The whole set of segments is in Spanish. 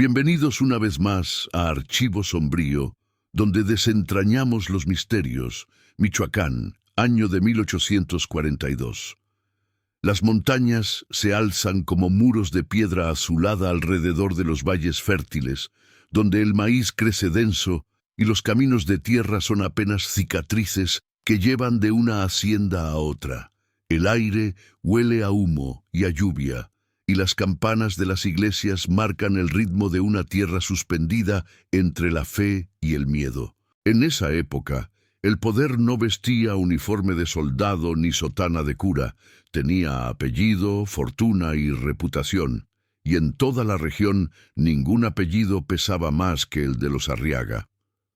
Bienvenidos una vez más a Archivo Sombrío, donde desentrañamos los misterios. Michoacán, año de 1842. Las montañas se alzan como muros de piedra azulada alrededor de los valles fértiles, donde el maíz crece denso y los caminos de tierra son apenas cicatrices que llevan de una hacienda a otra. El aire huele a humo y a lluvia, y las campanas de las iglesias marcan el ritmo de una tierra suspendida entre la fe y el miedo. En esa época, el poder no vestía uniforme de soldado ni sotana de cura, tenía apellido, fortuna y reputación, y en toda la región ningún apellido pesaba más que el de los Arriaga.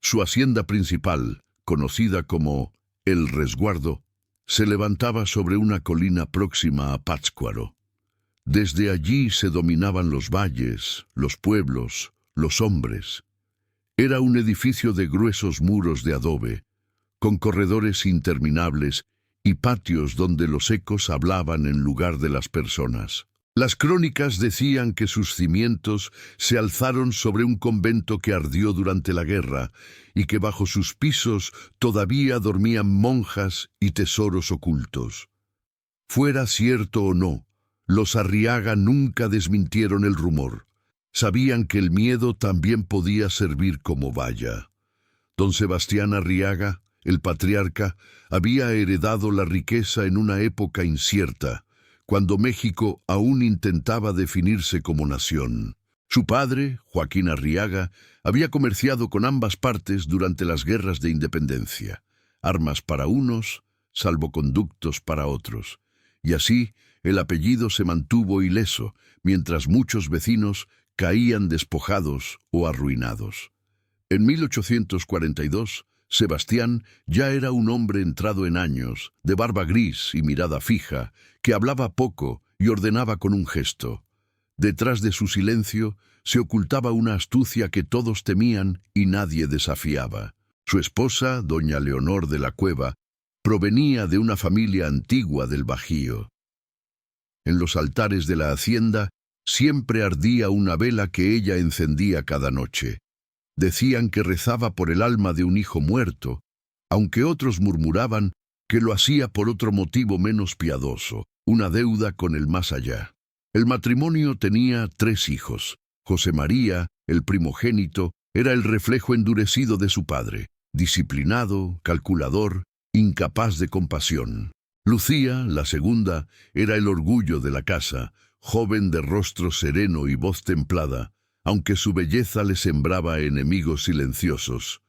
Su hacienda principal, conocida como El Resguardo, se levantaba sobre una colina próxima a Pátzcuaro. Desde allí se dominaban los valles, los pueblos, los hombres. Era un edificio de gruesos muros de adobe, con corredores interminables y patios donde los ecos hablaban en lugar de las personas. Las crónicas decían que sus cimientos se alzaron sobre un convento que ardió durante la guerra y que bajo sus pisos todavía dormían monjas y tesoros ocultos. Fuera cierto o no, los Arriaga nunca desmintieron el rumor. Sabían que el miedo también podía servir como valla. Don Sebastián Arriaga, el patriarca, había heredado la riqueza en una época incierta, cuando México aún intentaba definirse como nación. Su padre, Joaquín Arriaga, había comerciado con ambas partes durante las guerras de independencia, armas para unos, salvoconductos para otros, y así el apellido se mantuvo ileso, mientras muchos vecinos caían despojados o arruinados. En 1842, Sebastián ya era un hombre entrado en años, de barba gris y mirada fija, que hablaba poco y ordenaba con un gesto. Detrás de su silencio se ocultaba una astucia que todos temían y nadie desafiaba. Su esposa, doña Leonor de la Cueva, provenía de una familia antigua del Bajío. En los altares de la hacienda siempre ardía una vela que ella encendía cada noche. Decían que rezaba por el alma de un hijo muerto, aunque otros murmuraban que lo hacía por otro motivo menos piadoso, una deuda con el más allá. El matrimonio tenía 3 hijos. José María, el primogénito, era el reflejo endurecido de su padre, disciplinado, calculador, incapaz de compasión. Lucía, la segunda, era el orgullo de la casa, joven de rostro sereno y voz templada, aunque su belleza le sembraba enemigos silenciosos.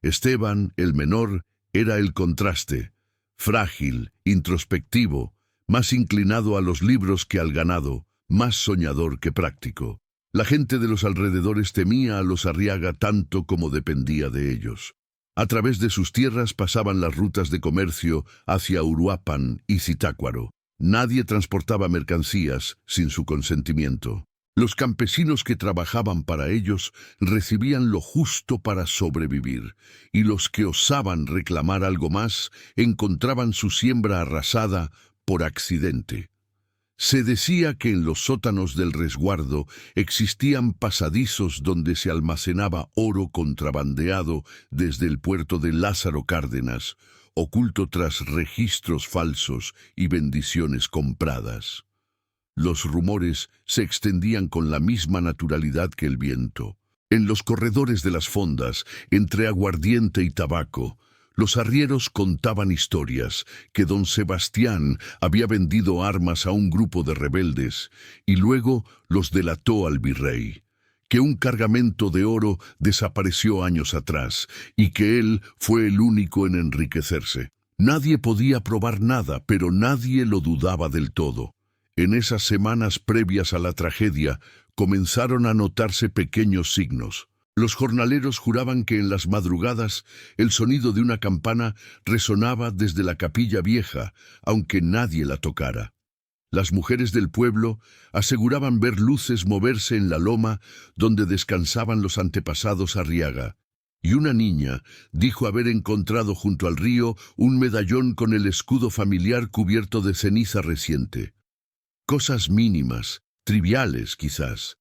Esteban, el menor, era el contraste, frágil, introspectivo, más inclinado a los libros que al ganado, más soñador que práctico. La gente de los alrededores temía a los Arriaga tanto como dependía de ellos. A través de sus tierras pasaban las rutas de comercio hacia Uruapan y Zitácuaro. Nadie transportaba mercancías sin su consentimiento. Los campesinos que trabajaban para ellos recibían lo justo para sobrevivir, y los que osaban reclamar algo más encontraban su siembra arrasada por accidente. Se decía que en los sótanos del resguardo existían pasadizos donde se almacenaba oro contrabandeado desde el puerto de Lázaro Cárdenas, oculto tras registros falsos y bendiciones compradas. Los rumores se extendían con la misma naturalidad que el viento. En los corredores de las fondas, entre aguardiente y tabaco, los arrieros contaban historias que don Sebastián había vendido armas a un grupo de rebeldes y luego los delató al virrey, que un cargamento de oro desapareció años atrás y que él fue el único en enriquecerse. Nadie podía probar nada, pero nadie lo dudaba del todo. En esas semanas previas a la tragedia comenzaron a notarse pequeños signos. Los jornaleros juraban que en las madrugadas el sonido de una campana resonaba desde la capilla vieja, aunque nadie la tocara. Las mujeres del pueblo aseguraban ver luces moverse en la loma donde descansaban los antepasados Arriaga, y una niña dijo haber encontrado junto al río un medallón con el escudo familiar cubierto de ceniza reciente. Cosas mínimas, triviales quizás,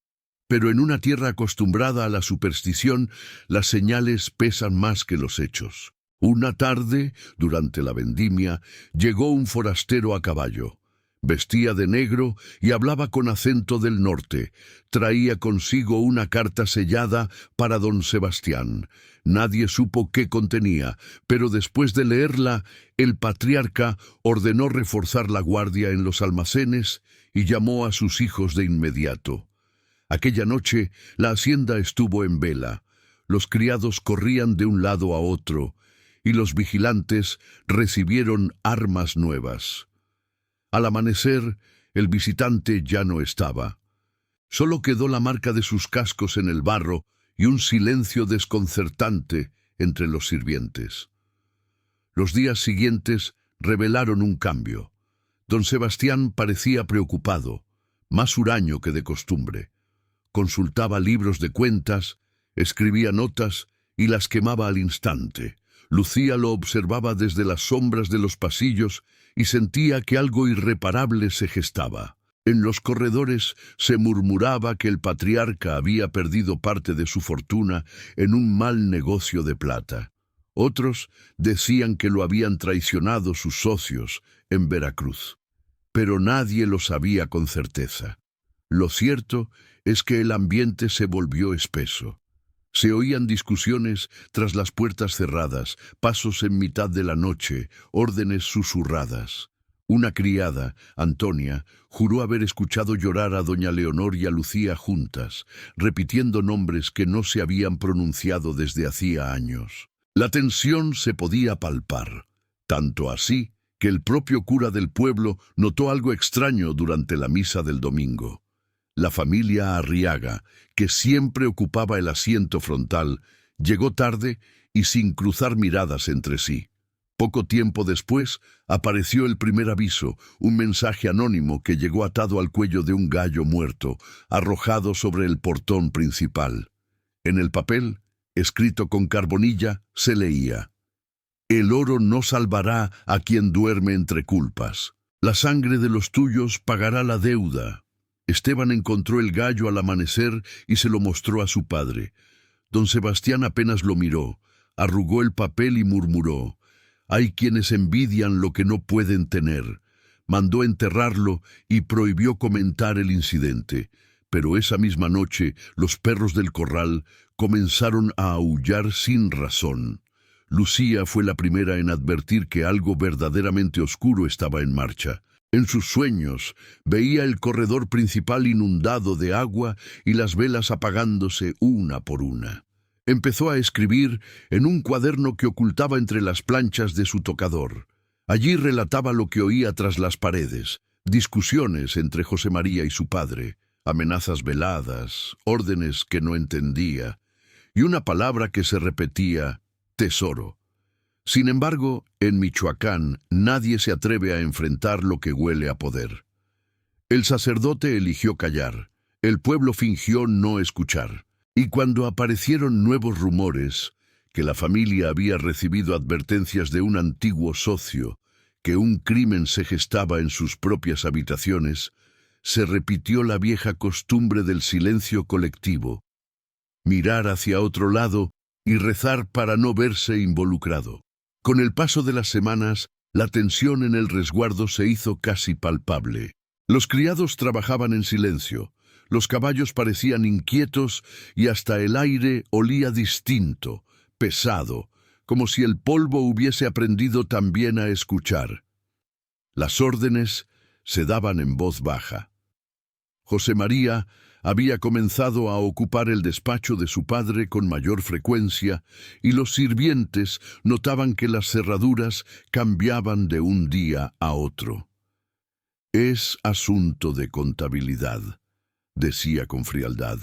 Pero en una tierra acostumbrada a la superstición, las señales pesan más que los hechos. Una tarde, durante la vendimia, llegó un forastero a caballo. Vestía de negro y hablaba con acento del norte. Traía consigo una carta sellada para don Sebastián. Nadie supo qué contenía, pero después de leerla, el patriarca ordenó reforzar la guardia en los almacenes y llamó a sus hijos de inmediato. Aquella noche la hacienda estuvo en vela. Los criados corrían de un lado a otro y los vigilantes recibieron armas nuevas. Al amanecer, el visitante ya no estaba. Solo quedó la marca de sus cascos en el barro y un silencio desconcertante entre los sirvientes. Los días siguientes revelaron un cambio. Don Sebastián parecía preocupado, más huraño que de costumbre. Consultaba libros de cuentas, escribía notas y las quemaba al instante. Lucía lo observaba desde las sombras de los pasillos y sentía que algo irreparable se gestaba. En los corredores se murmuraba que el patriarca había perdido parte de su fortuna en un mal negocio de plata. Otros decían que lo habían traicionado sus socios en Veracruz. Pero nadie lo sabía con certeza. Lo cierto es que el ambiente se volvió espeso. Se oían discusiones tras las puertas cerradas, pasos en mitad de la noche, órdenes susurradas. Una criada, Antonia, juró haber escuchado llorar a doña Leonor y a Lucía juntas, repitiendo nombres que no se habían pronunciado desde hacía años. La tensión se podía palpar, tanto así que el propio cura del pueblo notó algo extraño durante la misa del domingo. La familia Arriaga, que siempre ocupaba el asiento frontal, llegó tarde y sin cruzar miradas entre sí. Poco tiempo después apareció el primer aviso, un mensaje anónimo que llegó atado al cuello de un gallo muerto, arrojado sobre el portón principal. En el papel, escrito con carbonilla, se leía: «El oro no salvará a quien duerme entre culpas. La sangre de los tuyos pagará la deuda». Esteban encontró el gallo al amanecer y se lo mostró a su padre. Don Sebastián apenas lo miró, arrugó el papel y murmuró: «Hay quienes envidian lo que no pueden tener». Mandó enterrarlo y prohibió comentar el incidente. Pero esa misma noche los perros del corral comenzaron a aullar sin razón. Lucía fue la primera en advertir que algo verdaderamente oscuro estaba en marcha. En sus sueños veía el corredor principal inundado de agua y las velas apagándose una por una. Empezó a escribir en un cuaderno que ocultaba entre las planchas de su tocador. Allí relataba lo que oía tras las paredes: discusiones entre José María y su padre, amenazas veladas, órdenes que no entendía, y una palabra que se repetía: tesoro. Sin embargo, en Michoacán nadie se atreve a enfrentar lo que huele a poder. El sacerdote eligió callar, el pueblo fingió no escuchar, y cuando aparecieron nuevos rumores, que la familia había recibido advertencias de un antiguo socio, que un crimen se gestaba en sus propias habitaciones, se repitió la vieja costumbre del silencio colectivo: mirar hacia otro lado y rezar para no verse involucrado. Con el paso de las semanas, la tensión en el resguardo se hizo casi palpable. Los criados trabajaban en silencio, los caballos parecían inquietos y hasta el aire olía distinto, pesado, como si el polvo hubiese aprendido también a escuchar. Las órdenes se daban en voz baja. José María había comenzado a ocupar el despacho de su padre con mayor frecuencia y los sirvientes notaban que las cerraduras cambiaban de un día a otro. «Es asunto de contabilidad», decía con frialdad,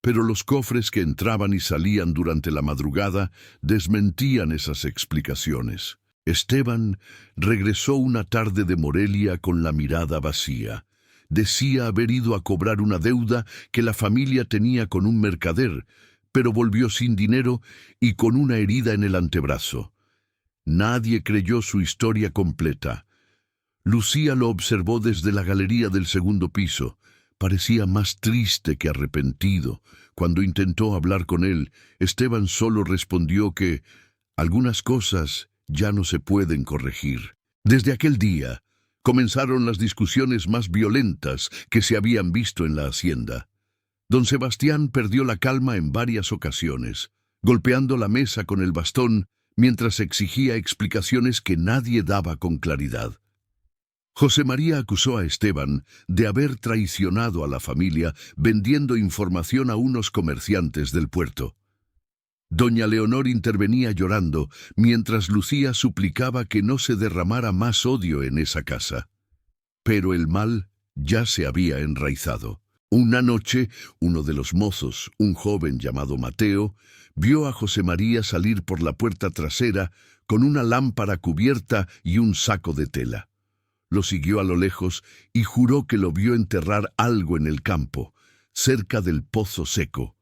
pero los cofres que entraban y salían durante la madrugada desmentían esas explicaciones. Esteban regresó una tarde de Morelia con la mirada vacía. Decía haber ido a cobrar una deuda que la familia tenía con un mercader, pero volvió sin dinero y con una herida en el antebrazo. Nadie creyó su historia completa. Lucía lo observó desde la galería del segundo piso, parecía más triste que arrepentido. Cuando intentó hablar con él, Esteban solo respondió que algunas cosas ya no se pueden corregir. Desde aquel día, comenzaron las discusiones más violentas que se habían visto en la hacienda. Don Sebastián perdió la calma en varias ocasiones, golpeando la mesa con el bastón mientras exigía explicaciones que nadie daba con claridad. José María acusó a Esteban de haber traicionado a la familia vendiendo información a unos comerciantes del puerto. Doña Leonor intervenía llorando, mientras Lucía suplicaba que no se derramara más odio en esa casa. Pero el mal ya se había enraizado. Una noche, uno de los mozos, un joven llamado Mateo, vio a José María salir por la puerta trasera con una lámpara cubierta y un saco de tela. Lo siguió a lo lejos y juró que lo vio enterrar algo en el campo, cerca del pozo seco.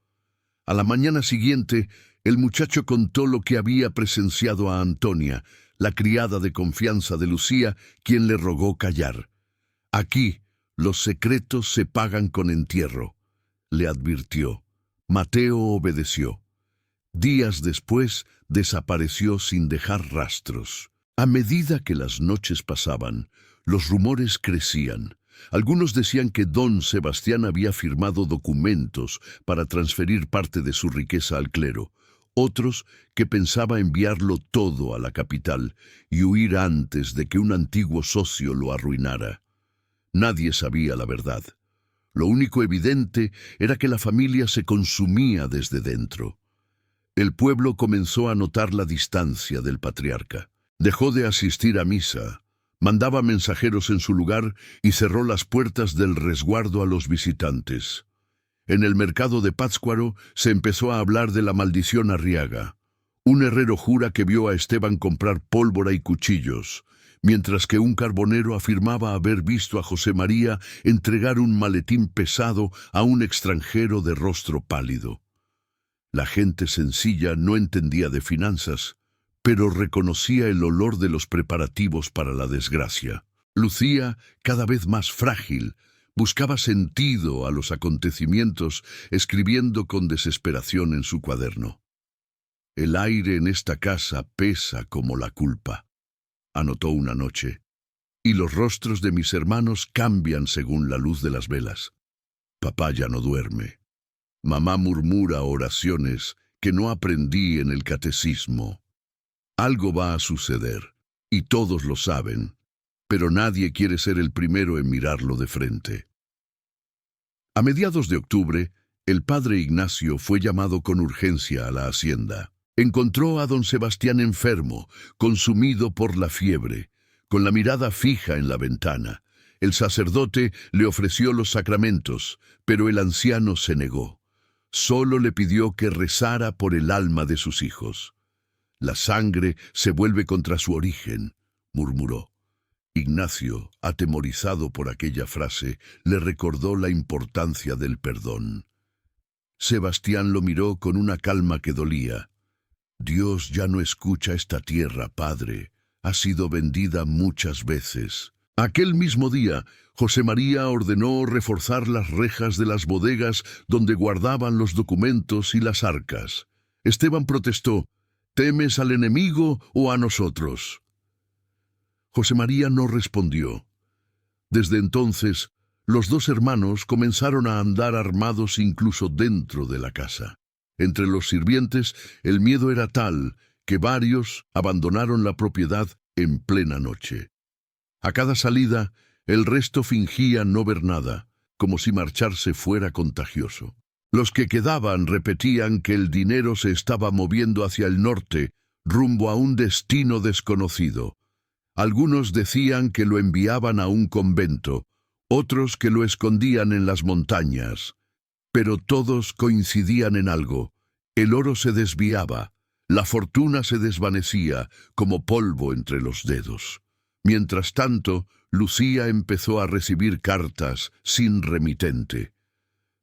A la mañana siguiente, el muchacho contó lo que había presenciado a Antonia, la criada de confianza de Lucía, quien le rogó callar. «Aquí, los secretos se pagan con entierro», le advirtió. Mateo obedeció. Días después, desapareció sin dejar rastros. A medida que las noches pasaban, los rumores crecían. Algunos decían que don Sebastián había firmado documentos para transferir parte de su riqueza al clero. Otros que pensaba enviarlo todo a la capital y huir antes de que un antiguo socio lo arruinara. Nadie sabía la verdad. Lo único evidente era que la familia se consumía desde dentro. El pueblo comenzó a notar la distancia del patriarca. Dejó de asistir a misa, mandaba mensajeros en su lugar y cerró las puertas del resguardo a los visitantes. En el mercado de Pátzcuaro se empezó a hablar de la maldición Arriaga. Un herrero jura que vio a Esteban comprar pólvora y cuchillos, mientras que un carbonero afirmaba haber visto a José María entregar un maletín pesado a un extranjero de rostro pálido. La gente sencilla no entendía de finanzas, pero reconocía el olor de los preparativos para la desgracia. Lucía, cada vez más frágil, buscaba sentido a los acontecimientos, escribiendo con desesperación en su cuaderno. «El aire en esta casa pesa como la culpa», anotó una noche, «y los rostros de mis hermanos cambian según la luz de las velas. Papá ya no duerme. Mamá murmura oraciones que no aprendí en el catecismo. Algo va a suceder, y todos lo saben, pero nadie quiere ser el primero en mirarlo de frente». A mediados de octubre, el padre Ignacio fue llamado con urgencia a la hacienda. Encontró a don Sebastián enfermo, consumido por la fiebre, con la mirada fija en la ventana. El sacerdote le ofreció los sacramentos, pero el anciano se negó. Solo le pidió que rezara por el alma de sus hijos. «La sangre se vuelve contra su origen», murmuró. Ignacio, atemorizado por aquella frase, le recordó la importancia del perdón. Sebastián lo miró con una calma que dolía. «Dios ya no escucha esta tierra, padre. Ha sido vendida muchas veces». Aquel mismo día, José María ordenó reforzar las rejas de las bodegas donde guardaban los documentos y las arcas. Esteban protestó: «¿Temes al enemigo o a nosotros?». José María no respondió. Desde entonces, los dos hermanos comenzaron a andar armados incluso dentro de la casa. Entre los sirvientes, el miedo era tal que varios abandonaron la propiedad en plena noche. A cada salida, el resto fingía no ver nada, como si marcharse fuera contagioso. Los que quedaban repetían que el dinero se estaba moviendo hacia el norte, rumbo a un destino desconocido. Algunos decían que lo enviaban a un convento, otros que lo escondían en las montañas. Pero todos coincidían en algo: el oro se desviaba, la fortuna se desvanecía como polvo entre los dedos. Mientras tanto, Lucía empezó a recibir cartas sin remitente.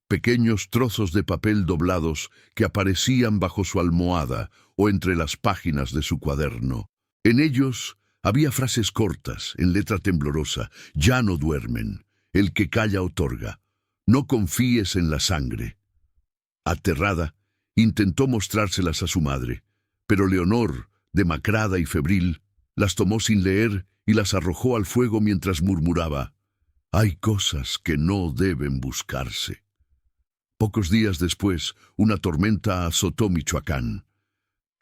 Pequeños trozos de papel doblados que aparecían bajo su almohada o entre las páginas de su cuaderno. En ellos había frases cortas, en letra temblorosa: «Ya no duermen. El que calla otorga. No confíes en la sangre. Aterrada, intentó mostrárselas a su madre, pero Leonor, demacrada y febril, las tomó sin leer y las arrojó al fuego mientras murmuraba: «Hay cosas que no deben buscarse». Pocos días después, una tormenta azotó Michoacán.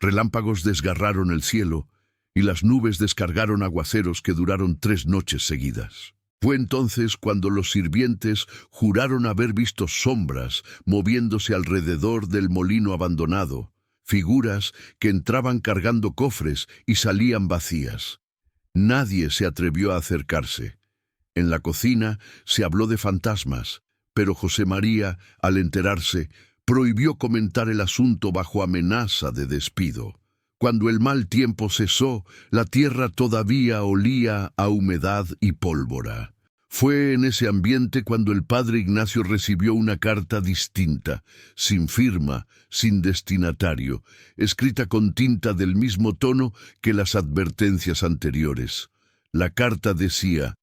Relámpagos desgarraron el cielo y las nubes descargaron aguaceros que duraron 3 noches seguidas. Fue entonces cuando los sirvientes juraron haber visto sombras moviéndose alrededor del molino abandonado, figuras que entraban cargando cofres y salían vacías. Nadie se atrevió a acercarse. En la cocina se habló de fantasmas, pero José María, al enterarse, prohibió comentar el asunto bajo amenaza de despido. Cuando el mal tiempo cesó, la tierra todavía olía a humedad y pólvora. Fue en ese ambiente cuando el padre Ignacio recibió una carta distinta, sin firma, sin destinatario, escrita con tinta del mismo tono que las advertencias anteriores. La carta decía: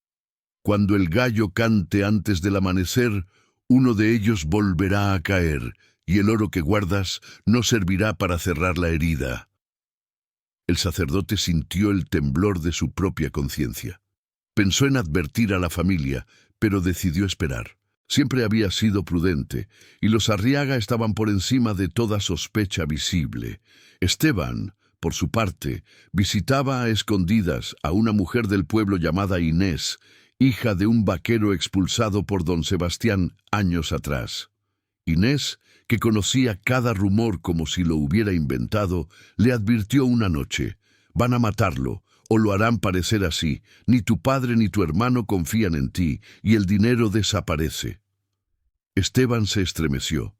«Cuando el gallo cante antes del amanecer, uno de ellos volverá a caer, y el oro que guardas no servirá para cerrar la herida». El sacerdote sintió el temblor de su propia conciencia. Pensó en advertir a la familia, pero decidió esperar. Siempre había sido prudente, y los Arriaga estaban por encima de toda sospecha visible. Esteban, por su parte, visitaba a escondidas a una mujer del pueblo llamada Inés, hija de un vaquero expulsado por don Sebastián años atrás. Inés, que conocía cada rumor como si lo hubiera inventado, le advirtió una noche: «Van a matarlo, o lo harán parecer así. Ni tu padre ni tu hermano confían en ti, y el dinero desaparece». Esteban se estremeció.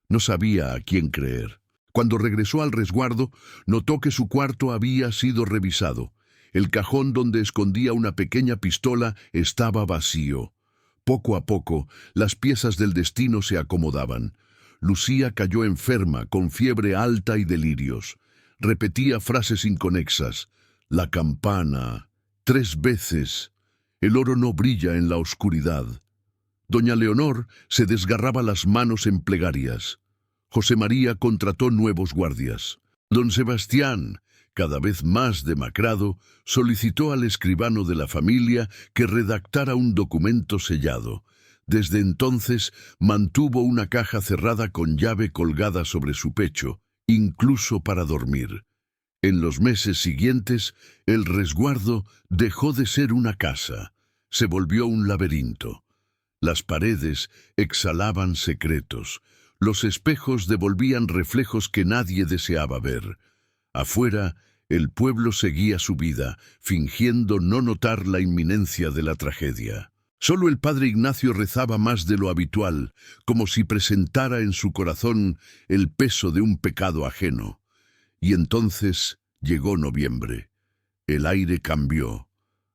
No sabía a quién creer. Cuando regresó al resguardo, notó que su cuarto había sido revisado. El cajón donde escondía una pequeña pistola estaba vacío. Poco a poco, las piezas del destino se acomodaban. Lucía cayó enferma, con fiebre alta y delirios. Repetía frases inconexas: «La campana», 3 veces. «El oro no brilla en la oscuridad». Doña Leonor se desgarraba las manos en plegarias. José María contrató nuevos guardias. Don Sebastián, cada vez más demacrado, solicitó al escribano de la familia que redactara un documento sellado. Desde entonces mantuvo una caja cerrada con llave colgada sobre su pecho, incluso para dormir. En los meses siguientes, el resguardo dejó de ser una casa, se volvió un laberinto. Las paredes exhalaban secretos, los espejos devolvían reflejos que nadie deseaba ver. Afuera, el pueblo seguía su vida, fingiendo no notar la inminencia de la tragedia. Solo el padre Ignacio rezaba más de lo habitual, como si presentara en su corazón el peso de un pecado ajeno. Y entonces llegó noviembre. El aire cambió.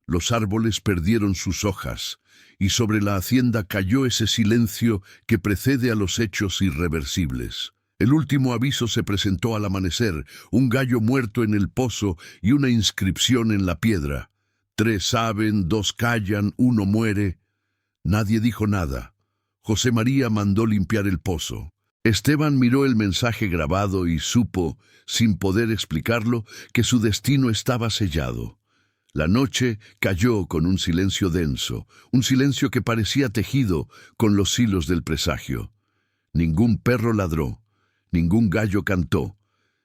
Los árboles perdieron sus hojas, y sobre la hacienda cayó ese silencio que precede a los hechos irreversibles. El último aviso se presentó al amanecer: un gallo muerto en el pozo y una inscripción en la piedra. 3 saben, 2 callan, 1 muere. Nadie dijo nada. José María mandó limpiar el pozo. Esteban miró el mensaje grabado y supo, sin poder explicarlo, que su destino estaba sellado. La noche cayó con un silencio denso, un silencio que parecía tejido con los hilos del presagio. Ningún perro ladró, ningún gallo cantó.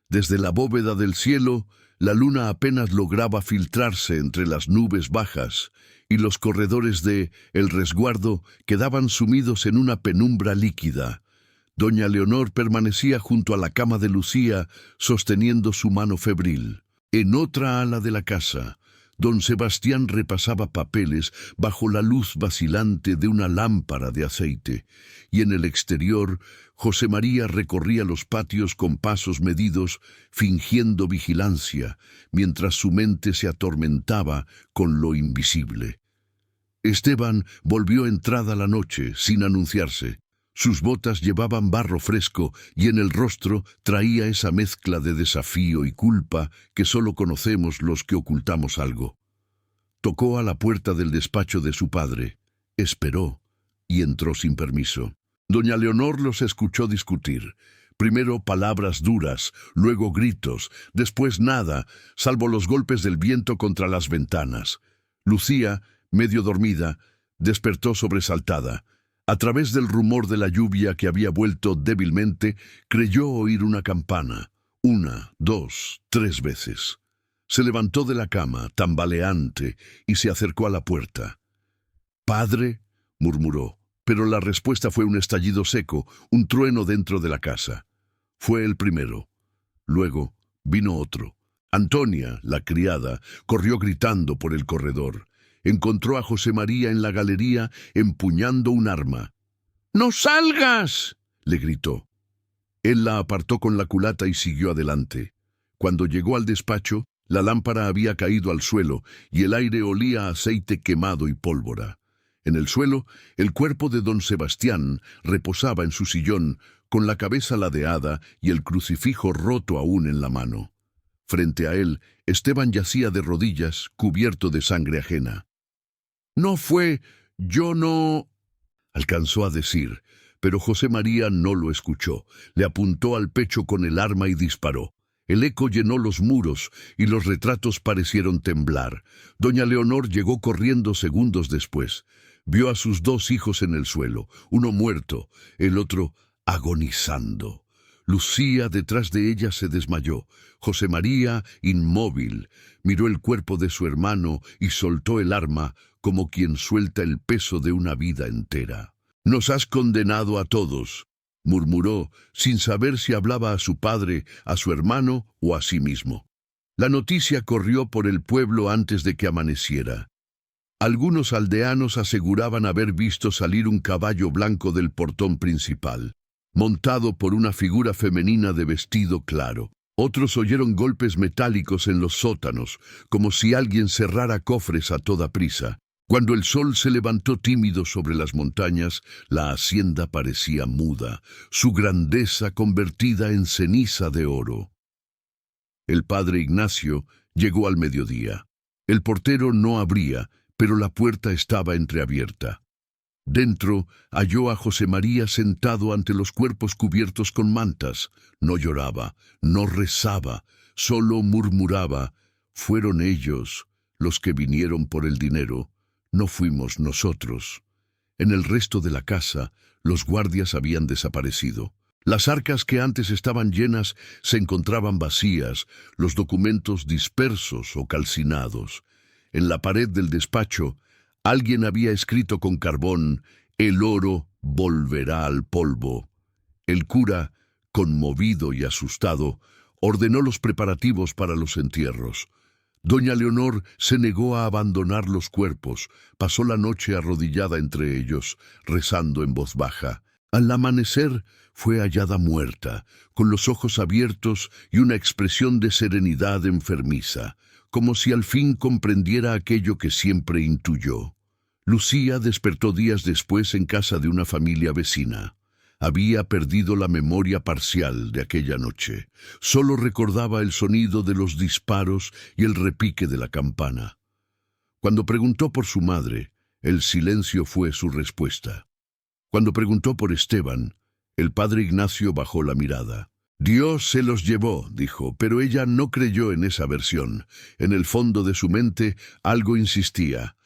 Desde la bóveda del cielo, la luna apenas lograba filtrarse entre las nubes bajas, y los corredores de El Resguardo quedaban sumidos en una penumbra líquida. Doña Leonor permanecía junto a la cama de Lucía, sosteniendo su mano febril. En otra ala de la casa, don Sebastián repasaba papeles bajo la luz vacilante de una lámpara de aceite, y en el exterior, José María recorría los patios con pasos medidos, fingiendo vigilancia, mientras su mente se atormentaba con lo invisible. Esteban volvió entrada la noche, sin anunciarse. Sus botas llevaban barro fresco y en el rostro traía esa mezcla de desafío y culpa que solo conocemos los que ocultamos algo. Tocó a la puerta del despacho de su padre. Esperó. y entró sin permiso. Doña Leonor los escuchó discutir. Primero palabras duras, luego gritos, después nada, salvo los golpes del viento contra las ventanas. Lucía, medio dormida, despertó sobresaltada. A través del rumor de la lluvia que había vuelto débilmente, creyó oír una campana. 1, 2, 3 veces. Se levantó de la cama, tambaleante, y se acercó a la puerta. «¿Padre?», murmuró, pero la respuesta fue un estallido seco, un trueno dentro de la casa. Fue el primero. Luego vino otro. Antonia, la criada, corrió gritando por el corredor. Encontró a José María en la galería empuñando un arma. «¡No salgas!», le gritó. Él la apartó con la culata y siguió adelante. Cuando llegó al despacho, la lámpara había caído al suelo y el aire olía a aceite quemado y pólvora. En el suelo, el cuerpo de don Sebastián reposaba en su sillón, con la cabeza ladeada y el crucifijo roto aún en la mano. Frente a él, Esteban yacía de rodillas, cubierto de sangre ajena. «No fue, yo no…», alcanzó a decir, pero José María no lo escuchó. Le apuntó al pecho con el arma y disparó. El eco llenó los muros y los retratos parecieron temblar. Doña Leonor llegó corriendo segundos después. Vio a sus 2 hijos en el suelo, uno muerto, el otro agonizando. Lucía detrás de ella se desmayó. José María, inmóvil, miró el cuerpo de su hermano y soltó el arma como quien suelta el peso de una vida entera. «Nos has condenado a todos», murmuró, sin saber si hablaba a su padre, a su hermano o a sí mismo. La noticia corrió por el pueblo antes de que amaneciera. Algunos aldeanos aseguraban haber visto salir un caballo blanco del portón principal, montado por una figura femenina de vestido claro. Otros oyeron golpes metálicos en los sótanos, como si alguien cerrara cofres a toda prisa. Cuando el sol se levantó tímido sobre las montañas, la hacienda parecía muda, su grandeza convertida en ceniza de oro. El padre Ignacio llegó al mediodía. El portero no abría, pero la puerta estaba entreabierta. Dentro halló a José María sentado ante los cuerpos cubiertos con mantas. No lloraba, no rezaba, solo murmuraba: «Fueron ellos los que vinieron por el dinero, no fuimos nosotros». En el resto de la casa, los guardias habían desaparecido. Las arcas que antes estaban llenas se encontraban vacías, los documentos dispersos o calcinados. En la pared del despacho, alguien había escrito con carbón: «El oro volverá al polvo». El cura, conmovido y asustado, ordenó los preparativos para los entierros. Doña Leonor se negó a abandonar los cuerpos. Pasó la noche arrodillada entre ellos, rezando en voz baja. Al amanecer fue hallada muerta, con los ojos abiertos y una expresión de serenidad enfermiza, como si al fin comprendiera aquello que siempre intuyó. Lucía despertó días después en casa de una familia vecina. Había perdido la memoria parcial de aquella noche. Solo recordaba el sonido de los disparos y el repique de la campana. Cuando preguntó por su madre, el silencio fue su respuesta. Cuando preguntó por Esteban, el padre Ignacio bajó la mirada. «Dios se los llevó», dijo, pero ella no creyó en esa versión. En el fondo de su mente algo insistía.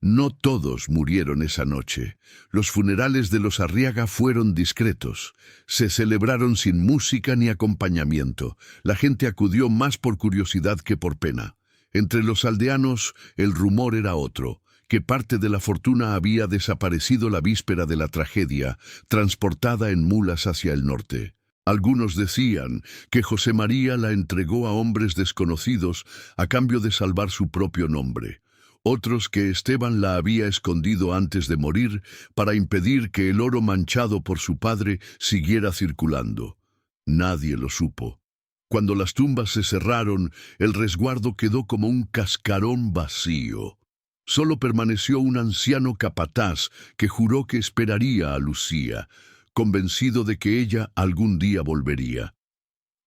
No todos murieron esa noche. Los funerales de los Arriaga fueron discretos. Se celebraron sin música ni acompañamiento. La gente acudió más por curiosidad que por pena. Entre los aldeanos, el rumor era otro: que parte de la fortuna había desaparecido la víspera de la tragedia, transportada en mulas hacia el norte. Algunos decían que José María la entregó a hombres desconocidos a cambio de salvar su propio nombre. Otros que Esteban la había escondido antes de morir para impedir que el oro manchado por su padre siguiera circulando. Nadie lo supo. Cuando las tumbas se cerraron, el resguardo quedó como un cascarón vacío. Solo permaneció un anciano capataz que juró que esperaría a Lucía, convencido de que ella algún día volvería.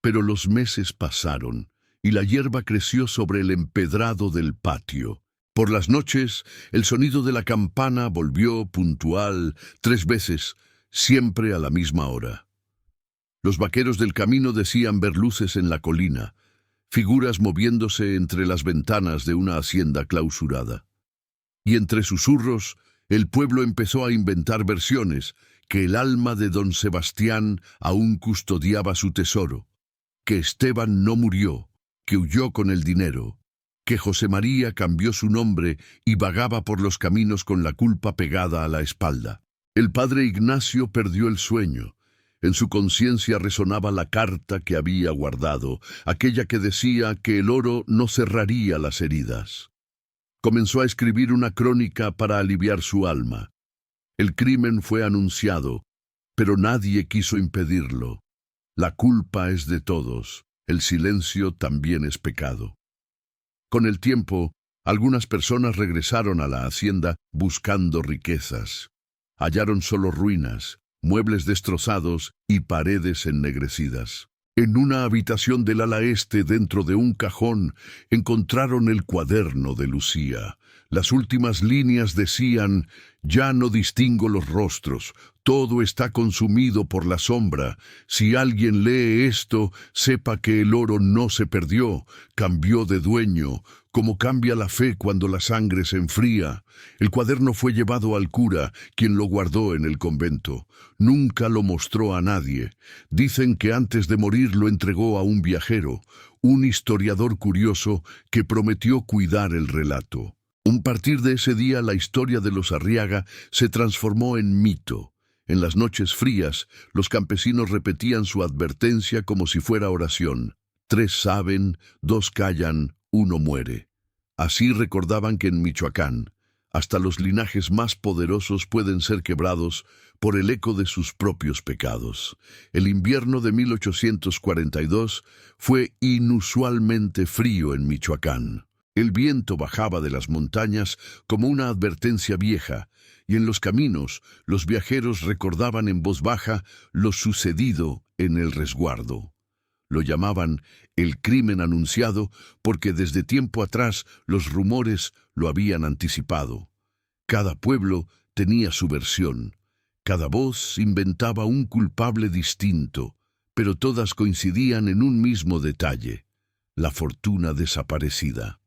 Pero los meses pasaron y la hierba creció sobre el empedrado del patio. Por las noches, el sonido de la campana volvió puntual 3 veces, siempre a la misma hora. Los vaqueros del camino decían ver luces en la colina, figuras moviéndose entre las ventanas de una hacienda clausurada. Y entre susurros, el pueblo empezó a inventar versiones, que el alma de don Sebastián aún custodiaba su tesoro, que Esteban no murió, que huyó con el dinero, que José María cambió su nombre y vagaba por los caminos con la culpa pegada a la espalda. El padre Ignacio perdió el sueño. En su conciencia resonaba la carta que había guardado, aquella que decía que el oro no cerraría las heridas. Comenzó a escribir una crónica para aliviar su alma. El crimen fue anunciado, pero nadie quiso impedirlo. La culpa es de todos, el silencio también es pecado. Con el tiempo, algunas personas regresaron a la hacienda buscando riquezas. Hallaron solo ruinas, muebles destrozados y paredes ennegrecidas. En una habitación del ala este, dentro de un cajón, encontraron el cuaderno de Lucía. Las últimas líneas decían: «Ya no distingo los rostros, todo está consumido por la sombra. Si alguien lee esto, sepa que el oro no se perdió, cambió de dueño, como cambia la fe cuando la sangre se enfría». El cuaderno fue llevado al cura, quien lo guardó en el convento. Nunca lo mostró a nadie. Dicen que antes de morir lo entregó a un viajero, un historiador curioso que prometió cuidar el relato. A partir de ese día, la historia de los Arriaga se transformó en mito. En las noches frías, los campesinos repetían su advertencia como si fuera oración: 3 saben, 2 callan, 1 muere. Así recordaban que en Michoacán, hasta los linajes más poderosos pueden ser quebrados por el eco de sus propios pecados. El invierno de 1842 fue inusualmente frío en Michoacán. El viento bajaba de las montañas como una advertencia vieja, y en los caminos los viajeros recordaban en voz baja lo sucedido en el resguardo. Lo llamaban el crimen anunciado porque desde tiempo atrás los rumores lo habían anticipado. Cada pueblo tenía su versión, cada voz inventaba un culpable distinto, pero todas coincidían en un mismo detalle: la fortuna desaparecida.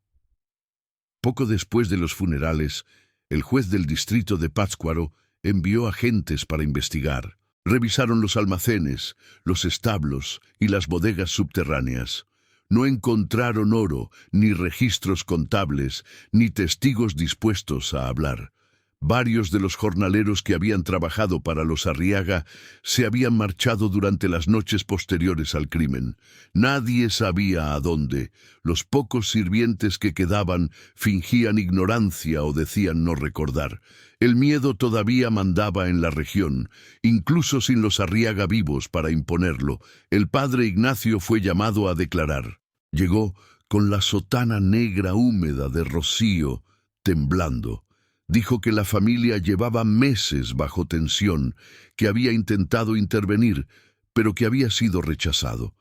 Poco después de los funerales, el juez del distrito de Pátzcuaro envió agentes para investigar. Revisaron los almacenes, los establos y las bodegas subterráneas. No encontraron oro, ni registros contables, ni testigos dispuestos a hablar. Varios de los jornaleros que habían trabajado para los Arriaga se habían marchado durante las noches posteriores al crimen. Nadie sabía a dónde. Los pocos sirvientes que quedaban fingían ignorancia o decían no recordar. El miedo todavía mandaba en la región, incluso sin los Arriaga vivos para imponerlo. El padre Ignacio fue llamado a declarar. Llegó con la sotana negra húmeda de rocío, temblando. Dijo que la familia llevaba meses bajo tensión, que había intentado intervenir, pero que había sido rechazado.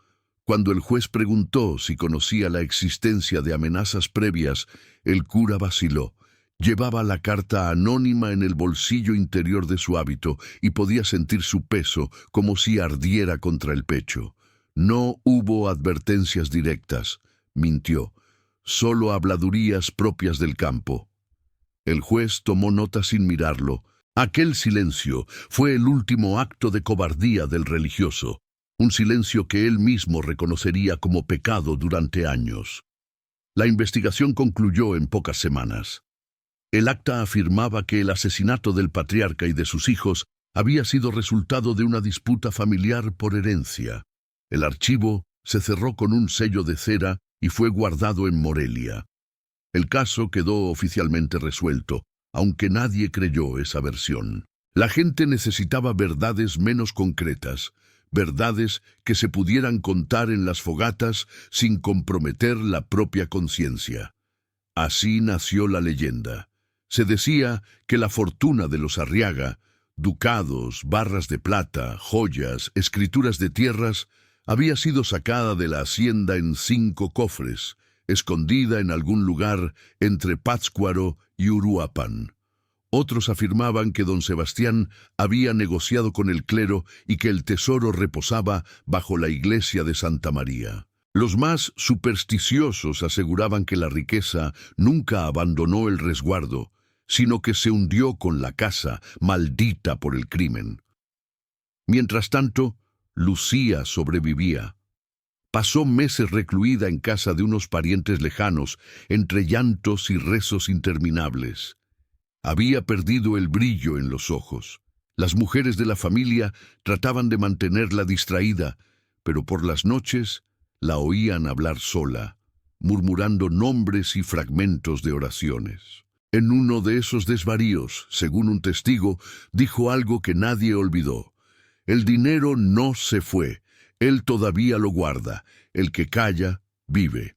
Cuando el juez preguntó si conocía la existencia de amenazas previas, el cura vaciló. Llevaba la carta anónima en el bolsillo interior de su hábito y podía sentir su peso como si ardiera contra el pecho. No hubo advertencias directas, mintió, solo habladurías propias del campo. El juez tomó nota sin mirarlo. Aquel silencio fue el último acto de cobardía del religioso, un silencio que él mismo reconocería como pecado durante años. La investigación concluyó en pocas semanas. El acta afirmaba que el asesinato del patriarca y de sus hijos había sido resultado de una disputa familiar por herencia. El archivo se cerró con un sello de cera y fue guardado en Morelia. El caso quedó oficialmente resuelto, aunque nadie creyó esa versión. La gente necesitaba verdades menos concretas, verdades que se pudieran contar en las fogatas sin comprometer la propia conciencia. Así nació la leyenda. Se decía que la fortuna de los Arriaga, ducados, barras de plata, joyas, escrituras de tierras, había sido sacada de la hacienda en 5 cofres, escondida en algún lugar entre Pátzcuaro y Uruapan. Otros afirmaban que don Sebastián había negociado con el clero y que el tesoro reposaba bajo la iglesia de Santa María. Los más supersticiosos aseguraban que la riqueza nunca abandonó el resguardo, sino que se hundió con la casa, maldita por el crimen. Mientras tanto, Lucía sobrevivía. Pasó meses recluida en casa de unos parientes lejanos, entre llantos y rezos interminables. Había perdido el brillo en los ojos. Las mujeres de la familia trataban de mantenerla distraída, pero por las noches la oían hablar sola, murmurando nombres y fragmentos de oraciones. En uno de esos desvaríos, según un testigo, dijo algo que nadie olvidó. El dinero no se fue, él todavía lo guarda, el que calla, vive.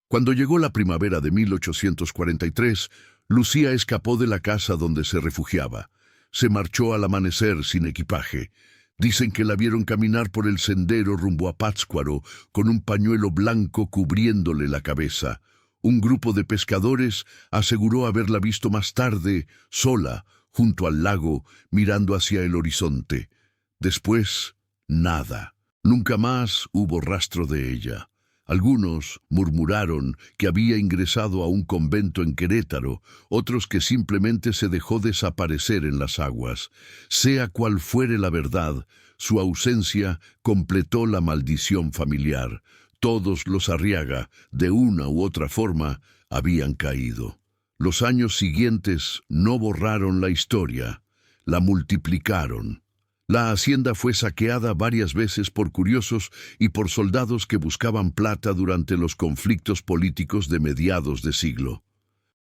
Cuando llegó la primavera de 1843, Lucía escapó de la casa donde se refugiaba. Se marchó al amanecer sin equipaje. Dicen que la vieron caminar por el sendero rumbo a Pátzcuaro con un pañuelo blanco cubriéndole la cabeza. Un grupo de pescadores aseguró haberla visto más tarde, sola, junto al lago, mirando hacia el horizonte. Después, nada. Nunca más hubo rastro de ella. Algunos murmuraron que había ingresado a un convento en Querétaro, otros que simplemente se dejó desaparecer en las aguas. Sea cual fuere la verdad, su ausencia completó la maldición familiar. Todos los Arriaga, de una u otra forma, habían caído. Los años siguientes no borraron la historia, la multiplicaron. La hacienda fue saqueada varias veces por curiosos y por soldados que buscaban plata durante los conflictos políticos de mediados de siglo.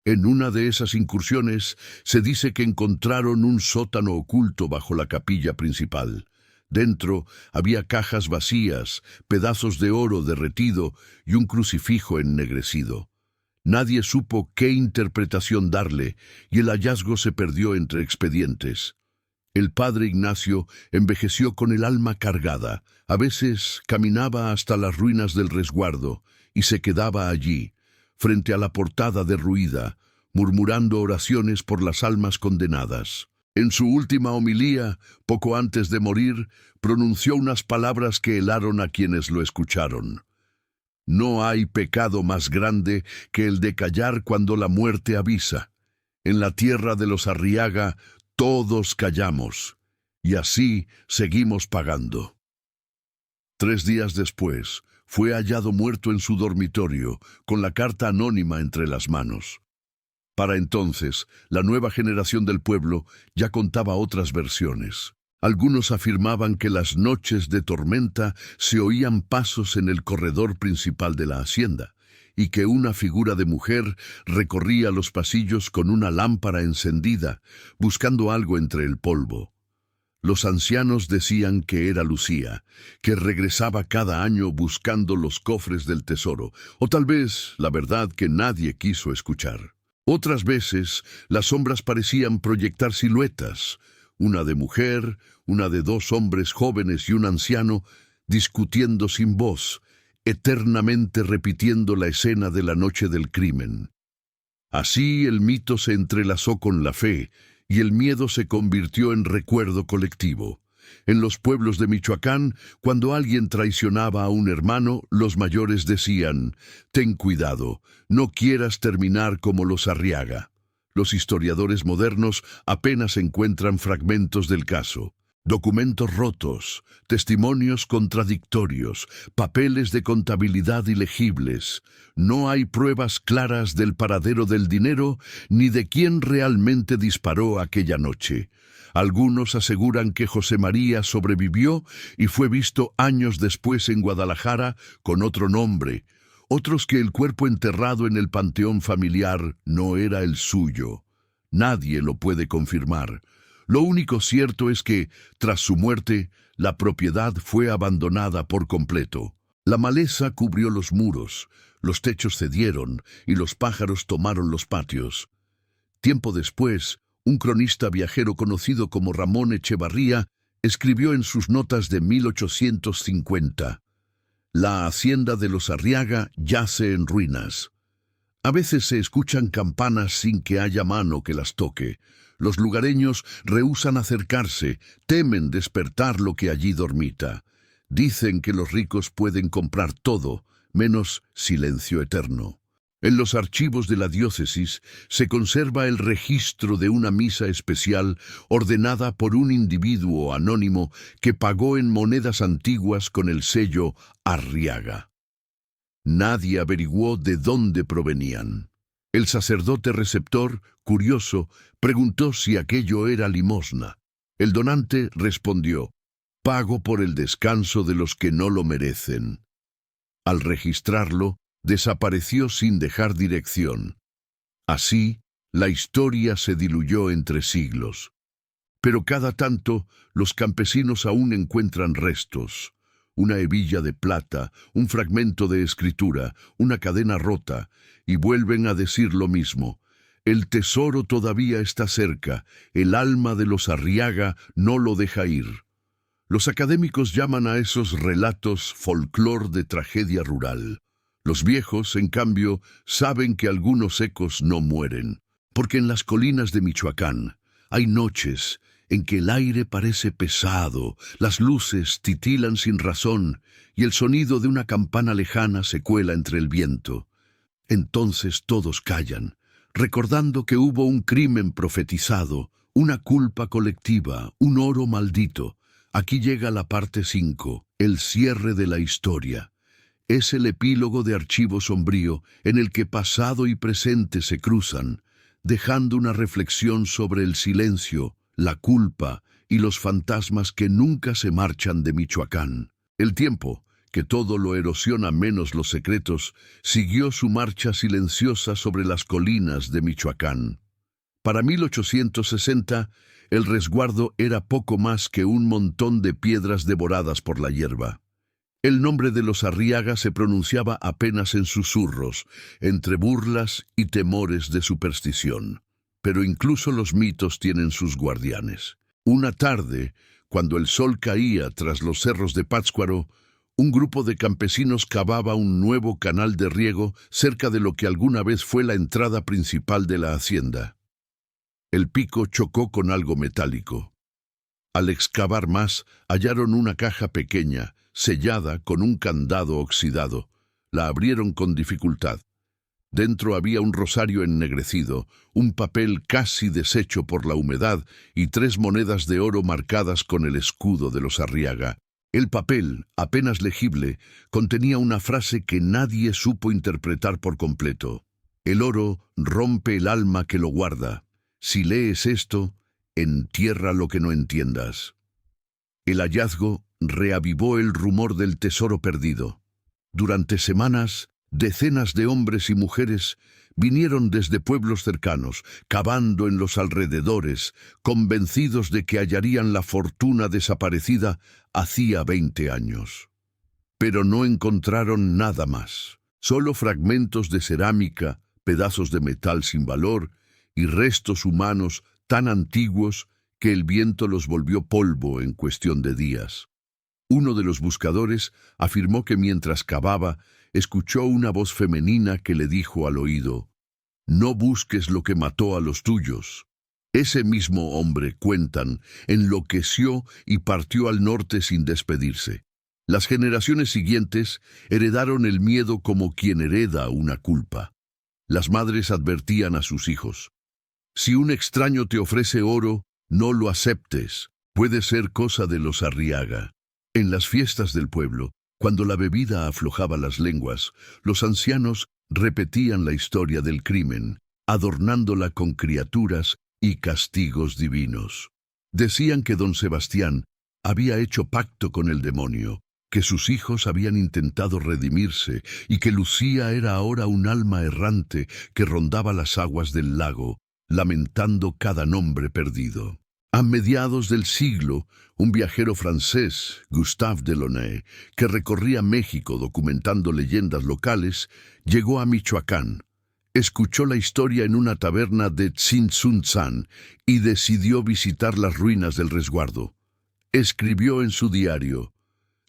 En una de esas incursiones se dice que encontraron un sótano oculto bajo la capilla principal. Dentro había cajas vacías, pedazos de oro derretido y un crucifijo ennegrecido. Nadie supo qué interpretación darle y el hallazgo se perdió entre expedientes. El padre Ignacio envejeció con el alma cargada. A veces caminaba hasta las ruinas del resguardo y se quedaba allí, frente a la portada derruida, murmurando oraciones por las almas condenadas. En su última homilía, poco antes de morir, pronunció unas palabras que helaron a quienes lo escucharon. No hay pecado más grande que el de callar cuando la muerte avisa. En la tierra de los Arriaga, todos callamos, y así seguimos pagando. 3 días después, fue hallado muerto en su dormitorio, con la carta anónima entre las manos. Para entonces, la nueva generación del pueblo ya contaba otras versiones. Algunos afirmaban que las noches de tormenta se oían pasos en el corredor principal de la hacienda, y que una figura de mujer recorría los pasillos con una lámpara encendida, buscando algo entre el polvo. Los ancianos decían que era Lucía, que regresaba cada año buscando los cofres del tesoro, o tal vez la verdad que nadie quiso escuchar. Otras veces, las sombras parecían proyectar siluetas, una de mujer, una de 2 hombres jóvenes y un anciano, discutiendo sin voz, eternamente repitiendo la escena de la noche del crimen. Así el mito se entrelazó con la fe, y el miedo se convirtió en recuerdo colectivo. En los pueblos de Michoacán, cuando alguien traicionaba a un hermano, los mayores decían: «Ten cuidado, no quieras terminar como los Arriaga». Los historiadores modernos apenas encuentran fragmentos del caso. Documentos rotos, testimonios contradictorios, papeles de contabilidad ilegibles. No hay pruebas claras del paradero del dinero ni de quién realmente disparó aquella noche. Algunos aseguran que José María sobrevivió y fue visto años después en Guadalajara con otro nombre. Otros que el cuerpo enterrado en el panteón familiar no era el suyo. Nadie lo puede confirmar. Lo único cierto es que, tras su muerte, la propiedad fue abandonada por completo. La maleza cubrió los muros, los techos cedieron y los pájaros tomaron los patios. Tiempo después, un cronista viajero conocido como Ramón Echevarría escribió en sus notas de 1850: La hacienda de los Arriaga yace en ruinas. A veces se escuchan campanas sin que haya mano que las toque. Los lugareños rehúsan acercarse, temen despertar lo que allí dormita. Dicen que los ricos pueden comprar todo, menos silencio eterno. En los archivos de la diócesis se conserva el registro de una misa especial ordenada por un individuo anónimo que pagó en monedas antiguas con el sello Arriaga. Nadie averiguó de dónde provenían. El sacerdote receptor, curioso, preguntó si aquello era limosna. El donante respondió: «Pago por el descanso de los que no lo merecen». Al registrarlo, desapareció sin dejar dirección. Así, la historia se diluyó entre siglos. Pero cada tanto, los campesinos aún encuentran restos. Una hebilla de plata, un fragmento de escritura, una cadena rota, y vuelven a decir lo mismo. El tesoro todavía está cerca, el alma de los Arriaga no lo deja ir. Los académicos llaman a esos relatos folclor de tragedia rural. Los viejos, en cambio, saben que algunos ecos no mueren, porque en las colinas de Michoacán hay noches en que el aire parece pesado, las luces titilan sin razón y el sonido de una campana lejana se cuela entre el viento. Entonces todos callan, recordando que hubo un crimen profetizado, una culpa colectiva, un oro maldito. Aquí llega la parte 5, el cierre de la historia. Es el epílogo de Archivo Sombrío en el que pasado y presente se cruzan, dejando una reflexión sobre el silencio, la culpa y los fantasmas que nunca se marchan de Michoacán. El tiempo, que todo lo erosiona menos los secretos, siguió su marcha silenciosa sobre las colinas de Michoacán. Para 1860, el resguardo era poco más que un montón de piedras devoradas por la hierba. El nombre de los Arriaga se pronunciaba apenas en susurros, entre burlas y temores de superstición. Pero incluso los mitos tienen sus guardianes. Una tarde, cuando el sol caía tras los cerros de Pátzcuaro, un grupo de campesinos cavaba un nuevo canal de riego cerca de lo que alguna vez fue la entrada principal de la hacienda. El pico chocó con algo metálico. Al excavar más, hallaron una caja pequeña, sellada con un candado oxidado. La abrieron con dificultad. Dentro había un rosario ennegrecido, un papel casi deshecho por la humedad y 3 monedas de oro marcadas con el escudo de los Arriaga. El papel, apenas legible, contenía una frase que nadie supo interpretar por completo. El oro rompe el alma que lo guarda. Si lees esto, entierra lo que no entiendas. El hallazgo reavivó el rumor del tesoro perdido. Durante semanas, decenas de hombres y mujeres vinieron desde pueblos cercanos, cavando en los alrededores, convencidos de que hallarían la fortuna desaparecida hacía 20 años. Pero no encontraron nada más, solo fragmentos de cerámica, pedazos de metal sin valor y restos humanos tan antiguos que el viento los volvió polvo en cuestión de días. Uno de los buscadores afirmó que mientras cavaba, escuchó una voz femenina que le dijo al oído: «No busques lo que mató a los tuyos». Ese mismo hombre, cuentan, enloqueció y partió al norte sin despedirse. Las generaciones siguientes heredaron el miedo como quien hereda una culpa. Las madres advertían a sus hijos: «Si un extraño te ofrece oro, no lo aceptes, puede ser cosa de los Arriaga». En las fiestas del pueblo, cuando la bebida aflojaba las lenguas, los ancianos repetían la historia del crimen, adornándola con criaturas y castigos divinos. Decían que don Sebastián había hecho pacto con el demonio, que sus hijos habían intentado redimirse y que Lucía era ahora un alma errante que rondaba las aguas del lago, lamentando cada nombre perdido. A mediados del siglo, un viajero francés, Gustave Delaunay, que recorría México documentando leyendas locales, llegó a Michoacán. Escuchó la historia en una taberna de Tzintzuntzan y decidió visitar las ruinas del resguardo. Escribió en su diario: